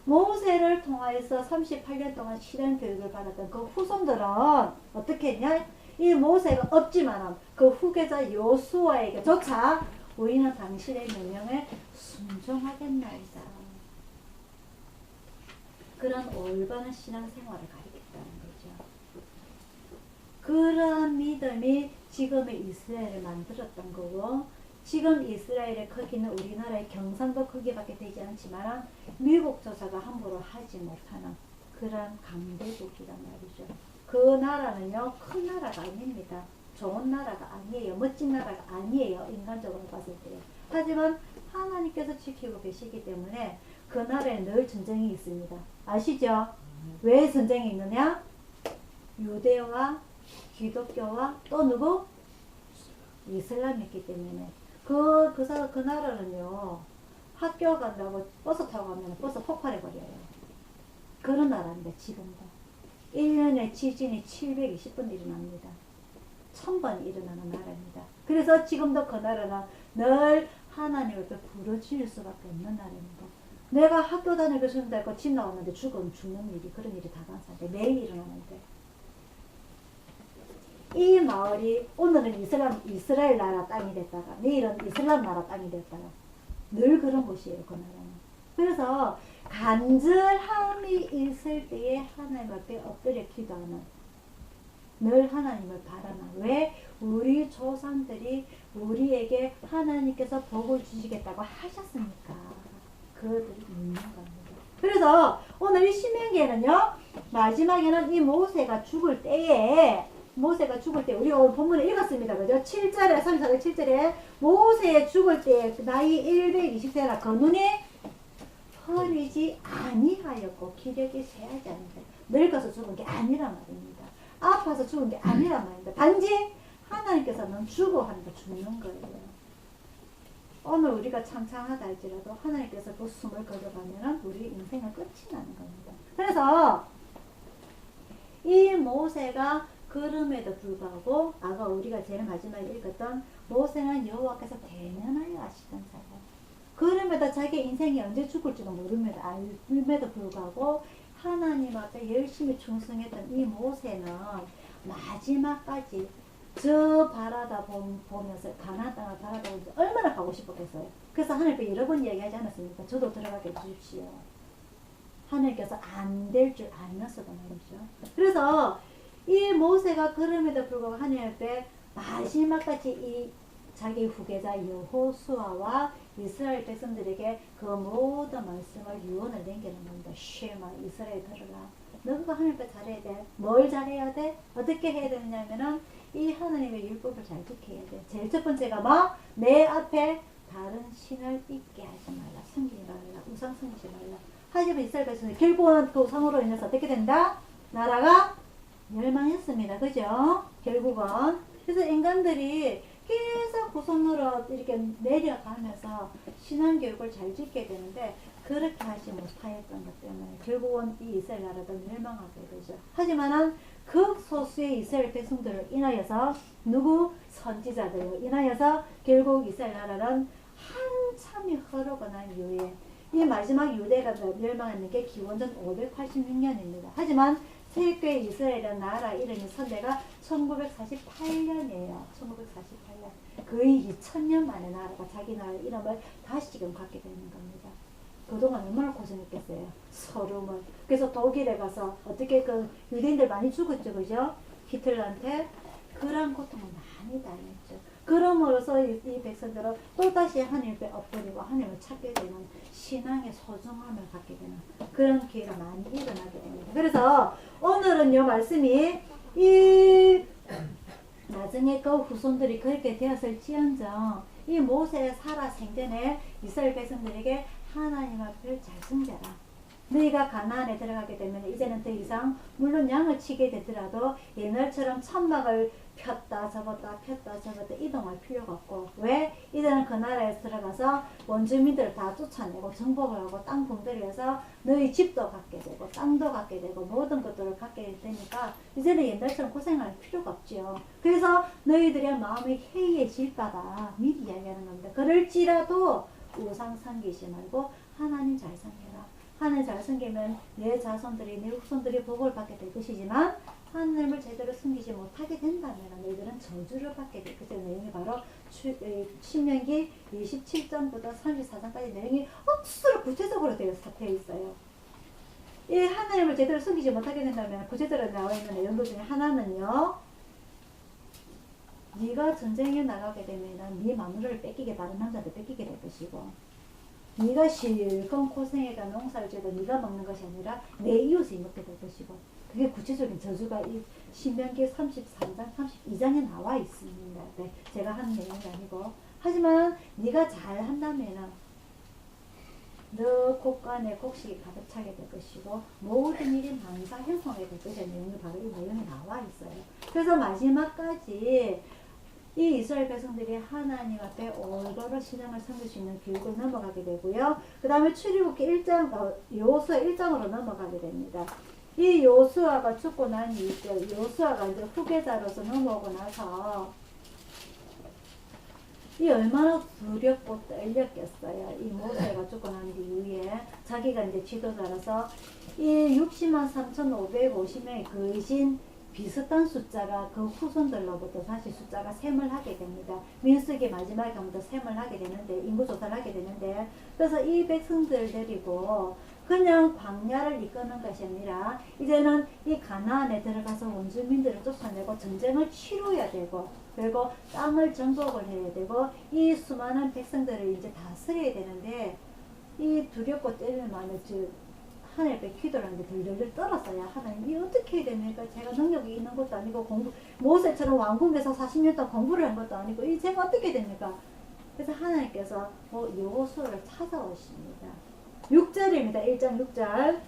모세를 통하여서 38년 동안 실현 교육을 받았던 그 후손들은 어떻게 했냐? 이 모세가 없지만 그 후계자 여호수아에게조차 우리는 당신의 명령에 순종하겠나이다. 그런 올바른 신앙생활을 가리켰다는 거죠. 그러한 믿음이 지금의 이스라엘을 만들었던 거고 지금 이스라엘의 크기는 우리나라의 경상도 크기밖에 되지 않지만 미국조차가 함부로 하지 못하는 그런 강대국이란 말이죠. 그 나라는요 큰 나라가 아닙니다. 좋은 나라가 아니에요. 멋진 나라가 아니에요. 인간적으로 봤을 때. 하지만 하나님께서 지키고 계시기 때문에 그 나라에 늘 전쟁이 있습니다. 아시죠? 왜 전쟁이 있느냐? 유대와 기독교와 또 누구? 이슬람이 있기 때문에 그 나라는요 학교 간다고 버스 타고 가면 버스 폭발해버려요. 그런 나라입니다. 지금도 1년에 지진이 720번 일어납니다. 1000번 일어나는 나라입니다. 그래서 지금도 그 나라는 늘 하나님을 부르짖을 수밖에 없는 나라입니다. 내가 학교 다니고 있는데 집 나왔는데 죽는 일이 그런 일이 다반사인데 매일 일어나는데 이 마을이 오늘은 이스라엘 나라 땅이 됐다가 내일은 이슬람 나라 땅이 됐다가 늘 그런 곳이에요. 그 나라는. 그래서 간절함이 있을 때에 하나님 앞에 엎드려 기도하는 늘 하나님을 바라는 왜 우리 조상들이 우리에게 하나님께서 복을 주시겠다고 하셨습니까? 그들이 묻는 겁니다. 그래서 오늘 이 신명기에는요 마지막에는 이 모세가 죽을 때에 우리 오늘 본문에 읽었습니다. 그죠? 7절에 34절 7절에 모세 죽을 때 나이 120세라 그 눈이 흐리지 아니하였고 기력이 쇠하지 않는다. 늙어서 죽은 게 아니란 말입니다. 아파서 죽은 게 아니란 말입니다. 단지 하나님께서는 죽어 하니까 죽는 거예요. 오늘 우리가 창창하다 할지라도 하나님께서 그 숨을 거둬가면 우리 인생은 끝이 나는 겁니다. 그래서 이 모세가 그럼에도 불구하고 아까 우리가 제일 마지막에 읽었던 모세는 여호와께서 대면하여 하시던 자가 그럼에도 자기 인생이 언제 죽을지도 알면도 불구하고 하나님 앞에 열심히 충성했던 이 모세는 마지막까지 저 바라다 보면서 가나안 땅을 바라다 보면서 얼마나 가고 싶었겠어요. 그래서 하나님께 여러 번 이야기하지 않았습니까? 저도 들어가게 해주십시오. 하나님께서 안 될 줄 알면서도 말이죠. 그래서 이 모세가 그럼에도 불구하고 하나님 앞에 마지막까지 이 자기 후계자 여호수아와 이스라엘 백성들에게 그 모든 말씀을 유언을 남기는 겁니다. 쉐마 이스라엘 들으라. 너가 하나님 앞에 잘해야 돼. 뭘 잘해야 돼? 어떻게 해야 되느냐면은 이 하나님의 율법을 잘 지켜야 돼. 제일 첫 번째가 뭐? 내 앞에 다른 신을 있게 하지 말라. 섬기지 말라. 우상 섬기지 말라. 하지만 이스라엘 백성이 결국은 그 우상으로 인해서 어떻게 된다? 나라가 멸망했습니다. 그죠? 결국은. 그래서 인간들이 계속 구성으로 이렇게 내려가면서 신앙교육을 잘 짓게 되는데 그렇게 하지 못하였던 것 때문에 결국은 이 이스라엘 나라도 멸망하게 되죠. 하지만은 극소수의 이스라엘 백성들을 인하여서 누구? 선지자들로 인하여서 결국 이스라엘 나라는 한참이 흐르고 난 이후에 이 마지막 유대가 멸망하는 게 기원전 586년입니다. 하지만 세계 이스라엘의 나라 이름이 선대가 1948년이에요. 1948년. 거의 2000년 만에 나라가 자기 나라 이름을 다시 지금 갖게 되는 겁니다. 그동안 얼마나 고생했겠어요. 서름을. 그래서 독일에 가서 어떻게 그 유대인들 많이 죽었죠. 그죠? 히틀러한테 그런 고통을 많이 당했죠. 그럼으로써 이 백성들은 또다시 하나님께 엎드리고 하나님을 찾게 되는 신앙의 소중함을 갖게 되는 그런 기회가 많이 일어나게 됩니다. 그래서 오늘은 이 말씀이 이 나중에 그 후손들이 그렇게 되었을지언정 이 모세 살아 생전에 이스라엘 백성들에게 하나님 앞을 잘 섬겨라. 너희가 가나안에 들어가게 되면 이제는 더 이상 물론 양을 치게 되더라도 옛날처럼 천막을 폈다 접었다 이동할 필요가 없고 왜? 이제는 그 나라에 들어가서 원주민들을 다 쫓아내고 정복을 하고 땅 분배해서 너희 집도 갖게 되고 땅도 갖게 되고 모든 것들을 갖게 되니까 이제는 옛날처럼 고생할 필요가 없지요. 그래서 너희들의 마음이 해이해질 바다 미리 이야기하는 겁니다. 그럴지라도 우상 섬기지 말고 하나님 잘 섬겨라. 하나님 잘 섬기면 내 자손들이 내 후손들이 복을 받게 될 것이지만 하나님을 제대로 섬기지 못하게 된다면 너희들은 저주를 받게 될 것이라는 내용이 바로 신명기 27장부터 34장까지 내용이 억수로 구체적으로 되어 있어요. 이 하나님을 제대로 섬기지 못하게 된다면 구체적으로 나와 있는 내용들 중에 하나는요. 네가 전쟁에 나가게 되면 네 마누라를 뺏기게 다른 남자한테 뺏기게 될 것이고 네가 실컷 고생해가 농사를 지어도 네가 먹는 것이 아니라 내 이웃이 먹게 될 것이고 그게 구체적인 저주가 이 신명기 33장 32장에 나와 있습니다. 네, 제가 하는 내용이 아니고 하지만 네가 잘한다면 너 곳간에 곡식이 가득 차게 될 것이고 모든 일이 만사 형통하게 될 것이라는 내용이 바로 이 내용에 나와 있어요. 그래서 마지막까지 이 이스라엘 백성들이 하나님 앞에 올바로 신앙을 섬길 수 있는 교육을 넘어가게 되고요. 그 다음에 출애굽기 1장, 여호수아 1장으로 넘어가게 됩니다. 이 여호수아가 죽고 난 이후에 여호수아가 이제 후계자로서 넘어오고 나서 이 얼마나 두렵고 떨렸겠어요. 이 모세가 죽고 난 이후에 자기가 이제 지도자라서 이 60만 3,550명의 거신 비슷한 숫자가 그 후손들로부터 다시 숫자가 셈을 하게 됩니다. 민수기 마지막에 가면 셈을 하게 되는데 인구조사를 하게 되는데 그래서 이 백성들 데리고 그냥 광야를 이끄는 것이 아니라 이제는 이 가나안에 들어가서 원주민들을 쫓아내고 전쟁을 치러야 되고 그리고 땅을 정복을 해야 되고 이 수많은 백성들을 이제 다스려야 되는데 이 두렵고 떨릴 만한 하나님 앞에 기도를 하는데 덜덜덜 떨었어요. 하나님 이 어떻게 해야 됩니까? 제가 능력이 있는 것도 아니고 모세처럼 왕궁에서 40년 동안 공부를 한 것도 아니고 이 제가 어떻게 됩니까? 그래서 하나님께서 여호수아를 찾아오십니다. 6절입니다. 1장 6절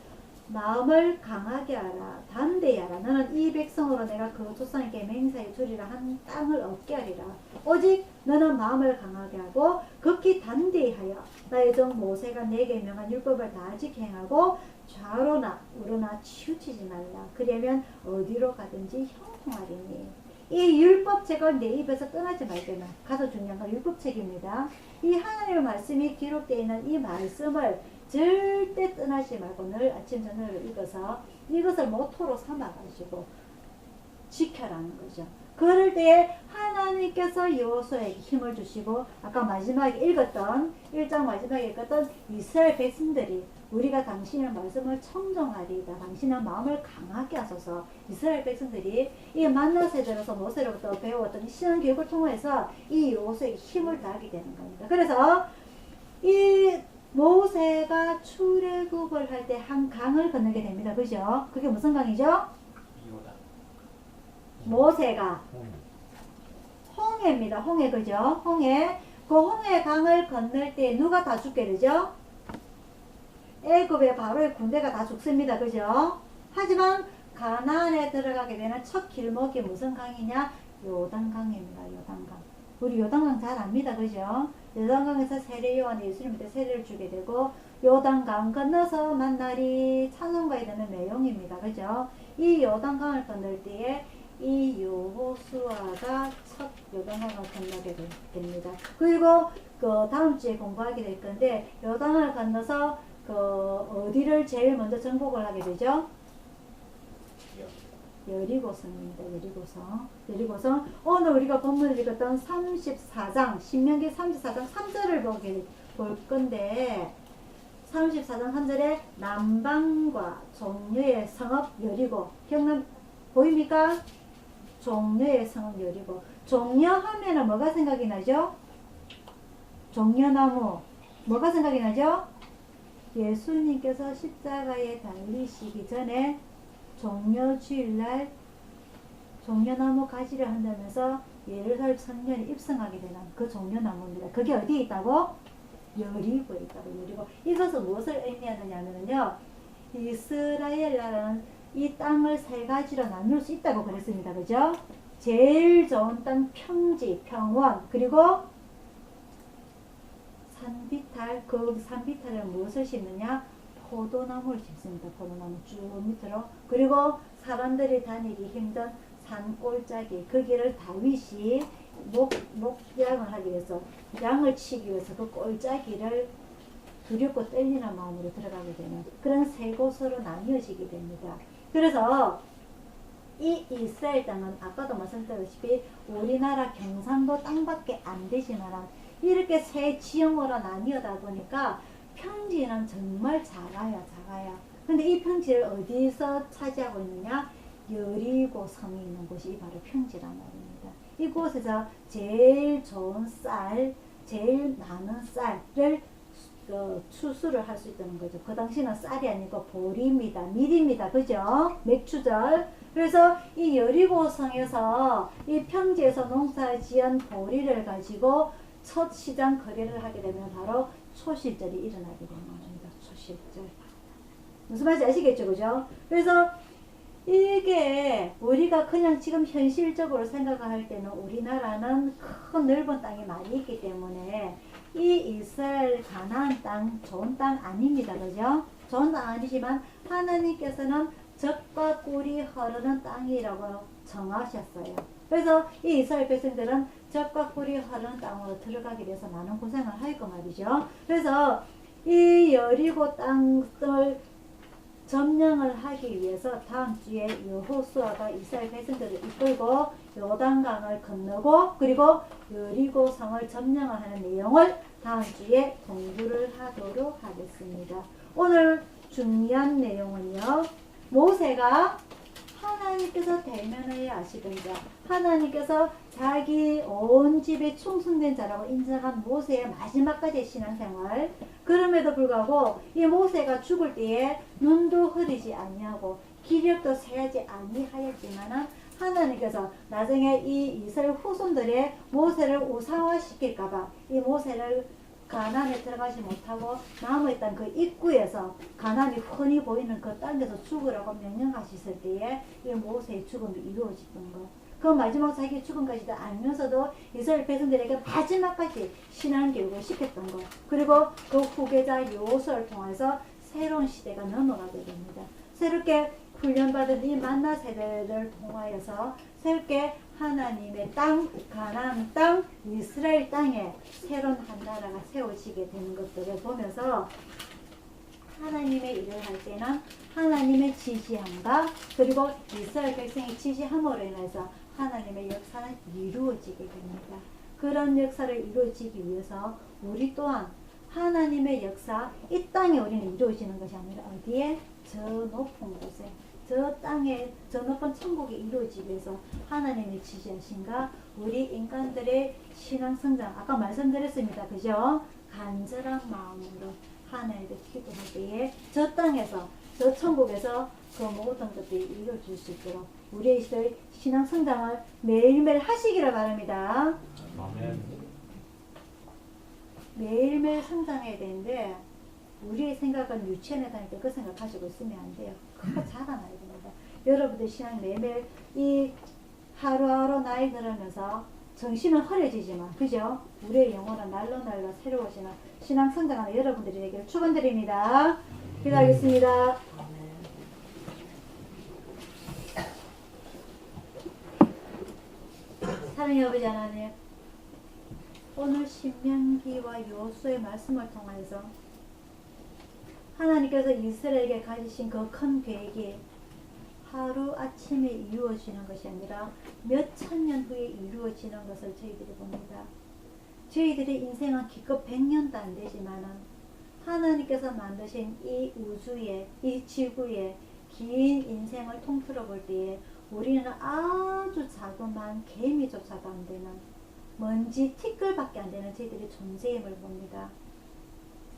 마음을 강하게 하라 담대히 하라 너는 이 백성으로 내가 그 조상에게 맹세해 주리라 한 땅을 얻게 하리라 오직 너는 마음을 강하게 하고 극히 담대히 하여 나의 종 모세가 내게 명한 율법을 다 지켜 행하고 좌로나 우로나 치우치지 말라 그러면 어디로 가든지 형통하리니 이 율법책은 내 입에서 떠나지 말게나 가장 중요한 건 율법책입니다. 이 하나님의 말씀이 기록되어 있는 이 말씀을 절대 떠나지 말고 늘 아침 저녁을 읽어서 이것을 모토로 삼아가지고 지켜라는 거죠. 그럴 때에 하나님께서 여호수아에게 힘을 주시고 아까 마지막에 읽었던 1장 마지막에 읽었던 이스라엘 백성들이 우리가 당신의 말씀을 청정하리이다. 당신의 마음을 강하게 하소서. 이스라엘 백성들이 이 만나 세대로서 모세로부터 배웠던 신앙 교육을 통해서 이 여호수아에게 힘을 더하게 되는 겁니다. 그래서 이 모세가 출애굽을 할 때 한 강을 건너게 됩니다. 그죠? 그게 무슨 강이죠? 모세가 홍해입니다. 홍해 그죠? 홍해. 그 홍해 강을 건널 때 누가 다 죽게 되죠? 애굽의 바로의 군대가 다 죽습니다. 그죠? 하지만 가나안에 들어가게 되는 첫 길목이 무슨 강이냐? 요단강입니다. 요단강. 우리 요단강 잘 압니다. 그죠? 요단강에서 세례 요한이 예수님한테 세례를 주게 되고 요단강 건너서 만나리 찬송가에 되는 내용입니다. 그죠? 이 요단강을 건널 때에 이 여호수아가 첫 요단강을 건너게 됩니다. 그리고 그 다음 주에 공부하게 될 건데 요단을 건너서 그 어디를 제일 먼저 정복을 하게 되죠? 여리고성입니다. 여리고성. 오늘 우리가 본문을 읽었던 34장 신명기 34장 3절을 볼 건데 34장 3절에 남방과 종려의 성읍 여리고 기억나 보입니까? 종려의 성읍 여리고. 종려 하면은 뭐가 생각이 나죠? 종려나무. 뭐가 생각이 나죠? 예수님께서 십자가에 달리시기 전에 종려 주일날 종려나무 가지를 한다면서 예루살렘 성전에 입성하게 되는 그 종려나무입니다. 그게 어디에 있다고? 여리고에 있다고. 여리고. 이것은 무엇을 의미하느냐면요, 이스라엘 나라는 이 땅을 세 가지로 나눌 수 있다고 그랬습니다. 그죠? 제일 좋은 땅 평지, 평원, 그리고 산비탈. 그 산비탈은 무엇을 심느냐? 포도나무를 심습니다. 포도나무 쭉 밑으로. 그리고 사람들이 다니기 힘든 산골짜기. 그 길을 다윗이 목양을 하기 위해서, 양을 치기 위해서 그 꼴짜기를 두렵고 떨리는 마음으로 들어가게 되는 그런 세 곳으로 나뉘어지게 됩니다. 그래서 이 이스라엘 땅은 아까도 말씀드렸다시피 우리나라 경상도 땅밖에 안 되지만 이렇게 세 지형으로 나뉘어다 보니까 평지는 정말 작아요. 근데 이 평지를 어디서 차지하고 있느냐? 여리고 성이 있는 곳이 바로 평지란 말입니다. 이곳에서 제일 좋은 쌀, 제일 많은 쌀을 추수를 할 수 있다는 거죠. 그 당시는 쌀이 아니고 보리입니다. 밀입니다. 그죠? 맥주절. 그래서 이 여리고성에서 이 평지에서 농사 지은 보리를 가지고 첫 시장 거래를 하게 되면 바로 초실절이 일어나게 되는 겁니다. 초실절. 무슨 말인지 아시겠죠? 그죠? 그래서 이게 우리가 그냥 지금 현실적으로 생각을 할 때는 우리나라는 큰 넓은 땅이 많이 있기 때문에 이 이스라엘 가나안 땅 좋은 땅 아닙니다. 그죠? 좋은 땅 아니지만 하나님께서는 젖과 꿀이 흐르는 땅이라고 정하셨어요. 그래서 이 이스라엘 백성들은 젖과 꿀이 흐르는 땅으로 들어가기 위해서 많은 고생을 할 거 말이죠. 그래서 이 여리고 땅을 점령을 하기 위해서 다음 주에 여호수아가 이스라엘 백성들을 이끌고 요단강을 건너고 그리고 여리고 성을 점령을 하는 내용을 다음 주에 공부를 하도록 하겠습니다. 오늘 중요한 내용은요, 모세가 하나님께서 대면하여 하시던 자, 하나님께서 자기 온 집에 충성된 자라고 인정한 모세의 마지막까지의 신앙생활. 그럼에도 불구하고 이 모세가 죽을 때에 눈도 흐리지 아니하고 기력도 쇠하지 아니하였지만은 하나님께서 나중에 이 이스라엘 후손들의 모세를 우상화시킬까봐 이 모세를 가나안에 들어가지 못하고 남아있던 그 입구에서 가나안이 훤히 보이는 그 땅에서 죽으라고 명령하셨을 때에 이 모세의 죽음이 이루어졌던 것. 그 마지막 자기 죽음까지도 알면서도 이스라엘 백성들에게 마지막까지 신앙교육을 시켰던 것. 그리고 그 후계자 여호수아를 통해서 새로운 시대가 넘어가게 됩니다. 새롭게 훈련받은 이 만나 세대를 통하여서 새롭게 하나님의 땅, 가나안 땅, 이스라엘 땅에 새로운 한 나라가 세워지게 되는 것들을 보면서 하나님의 일을 할 때는 하나님의 지시함과 그리고 이스라엘 백성의 지시함으로 인해서 하나님의 역사는 이루어지게 됩니다. 그런 역사를 이루어지기 위해서 우리 또한 하나님의 역사, 이 땅에 우리는 이루어지는 것이 아니라 어디에? 저 높은 곳에, 저 땅에, 저 높은 천국에 이루어지기 위해서 하나님의 지시하신가 우리 인간들의 신앙 성장, 아까 말씀드렸습니다. 그죠? 간절한 마음으로 하나님께 기도할 때에 저 땅에서, 저 천국에서 그 모든 것들이 이루어질 수 있도록 우리의 신앙 성장을 매일매일 하시기를 바랍니다. 아멘. 매일매일 성장해야 되는데 우리의 생각은 유치원에 다닐 때 그 생각 가지고 있으면 안 돼요. 그거 자라나야 됩니다. 여러분들 신앙 매일매일 이 하루하루 나이 들으면서 정신은 흐려지지만 그죠? 우리의 영혼은 날로 새로워지는 신앙 성장하는 여러분들이 되기를 축원드립니다. 기도하겠습니다. 사랑의 아버지 하나님, 오늘 신명기와 여호수아의 말씀을 통해서 하나님께서 이스라엘에게 가지신 그 큰 계획이 하루아침에 이루어지는 것이 아니라 몇 천년 후에 이루어지는 것을 저희들이 봅니다. 저희들의 인생은 기껏 100년도 안 되지만은 하나님께서 만드신 이 우주에, 이 지구에 긴 인생을 통틀어 볼 때에 우리는 아주 자그마한 개미조차도 안 되는 먼지 티끌밖에 안 되는 저희들의 존재임을 봅니다.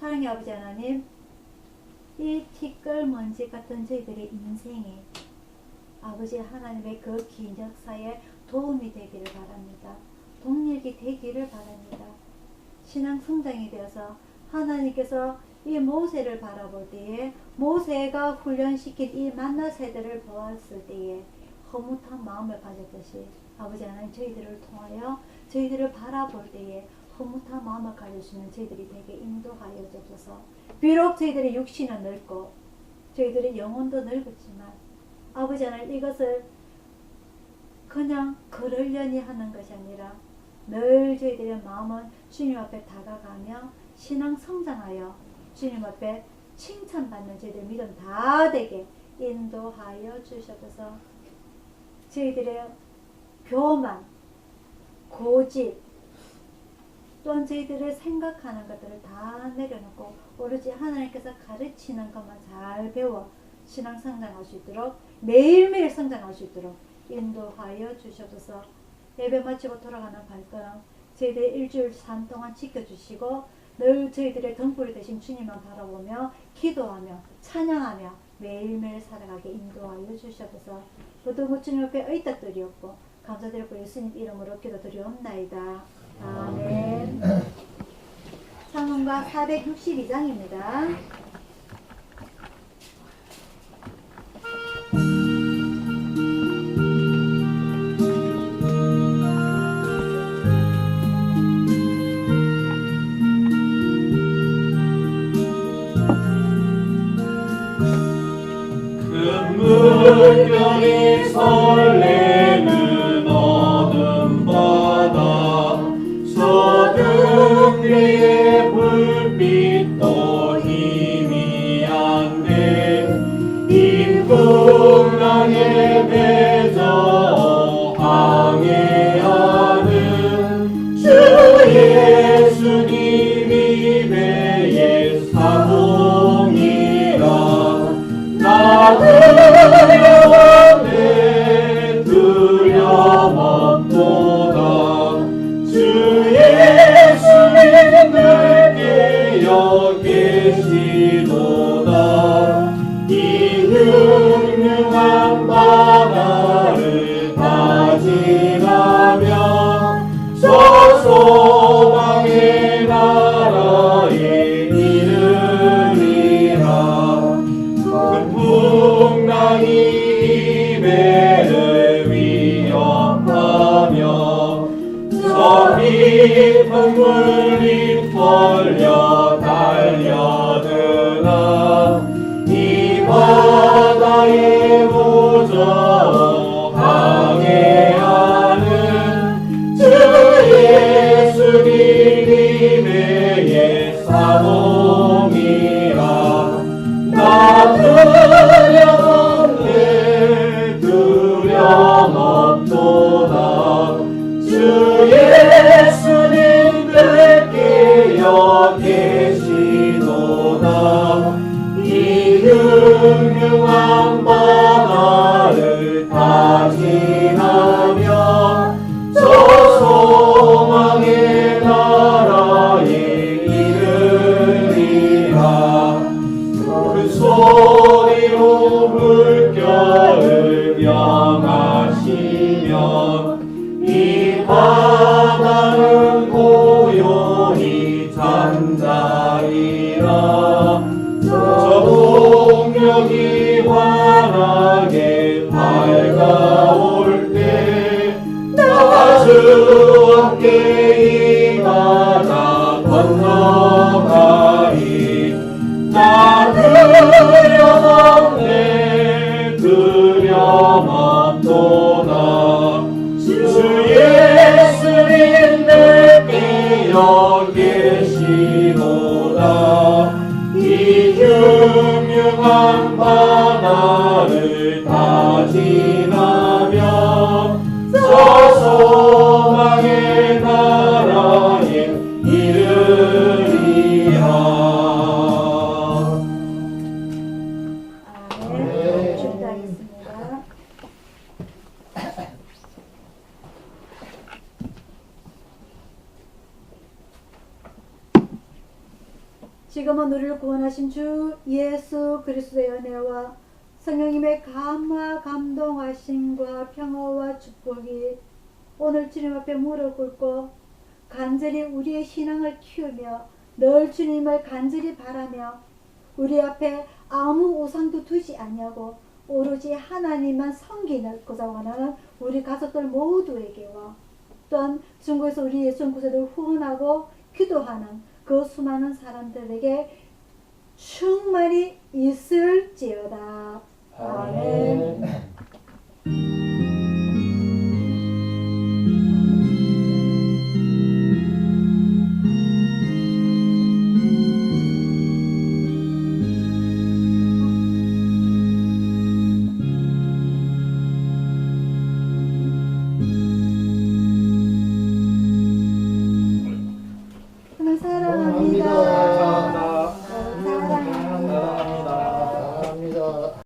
사랑의 아버지 하나님, 이 티끌 먼지 같은 저희들의 인생이 아버지 하나님의 그 긴 역사에 도움이 되기를 바랍니다. 동력이 되기를 바랍니다. 신앙 성장이 되어서 하나님께서 이 모세를 바라볼 때에 모세가 훈련시킨 이 만나 세대를 보았을 때에 허무한 마음을 가졌듯이 아버지 하나님 저희들을 통하여 저희들을 바라볼 때에 허무한 마음을 가져주시는 저희들이 되게 인도하여 주셔서 비록 저희들의 육신은 늙고 저희들의 영혼도 늙었지만 아버지 하나님 이것을 그냥 그러려니 하는 것이 아니라 늘 저희들의 마음은 주님 앞에 다가가며 신앙 성장하여 주님 앞에 칭찬받는 저희들 믿음 다 되게 인도하여 주셔서 저희들의 교만, 고집 또한 저희들의 생각하는 것들을 다 내려놓고 오로지 하나님께서 가르치는 것만 잘 배워 신앙 성장할 수 있도록 매일매일 성장할 수 있도록 인도하여 주셔서 예배 마치고 돌아가는 발걸음 저희들의 일주일 삶 동안 지켜주시고 늘 저희들의 등불이 되신 주님만 바라보며 기도하며 찬양하며 매일매일 살아가게 인도하여 주셔서 모두 주님 앞에 의탁드리옵고 감사드리고 예수님 이름으로 기도드리옵나이다. 아멘. 창언가 462장입니다. 물결이 설레는 어둠 바다 서등 위에 불빛도 희미한데 임풍랑에 맺어 항해하는 주 예수님이 배의 사공이라 나는 영원에 두려움없도다 주 예수님 내게 여기시도다 이 흉흉한 바다를 다 지나며 저 소망의 나라에 이르리라 큰 풍랑이 배를 위협하며 저 깊은 물이 벌려 달려드나 이 바다에 무저 항해하는 주 예수님이 배의 사몽이라 찾아올 때 나 주와 함께 이 바다 건너가리. 나 두려움없네 두려움없도다. 주 예수님 내게 여기 계시도다. 이 흉흉한 바다를 다 지나며 저 소망의 나라에 이르리라. 아멘. 준비하겠습니다. 지금은 우리를 구원하신 주 예수 그리스도의 은혜와 성령님의 감화 감동하심과 평화와 축복이 오늘 주님 앞에 무릎 꿇고 간절히 우리의 신앙을 키우며 늘 주님을 간절히 바라며 우리 앞에 아무 우상도 두지 않냐고 오로지 하나님만 섬기고자 원하는 우리 가족들 모두에게와 또한 중국에서 우리 예수 구세를 후원하고 기도하는 그 수많은 사람들에게 충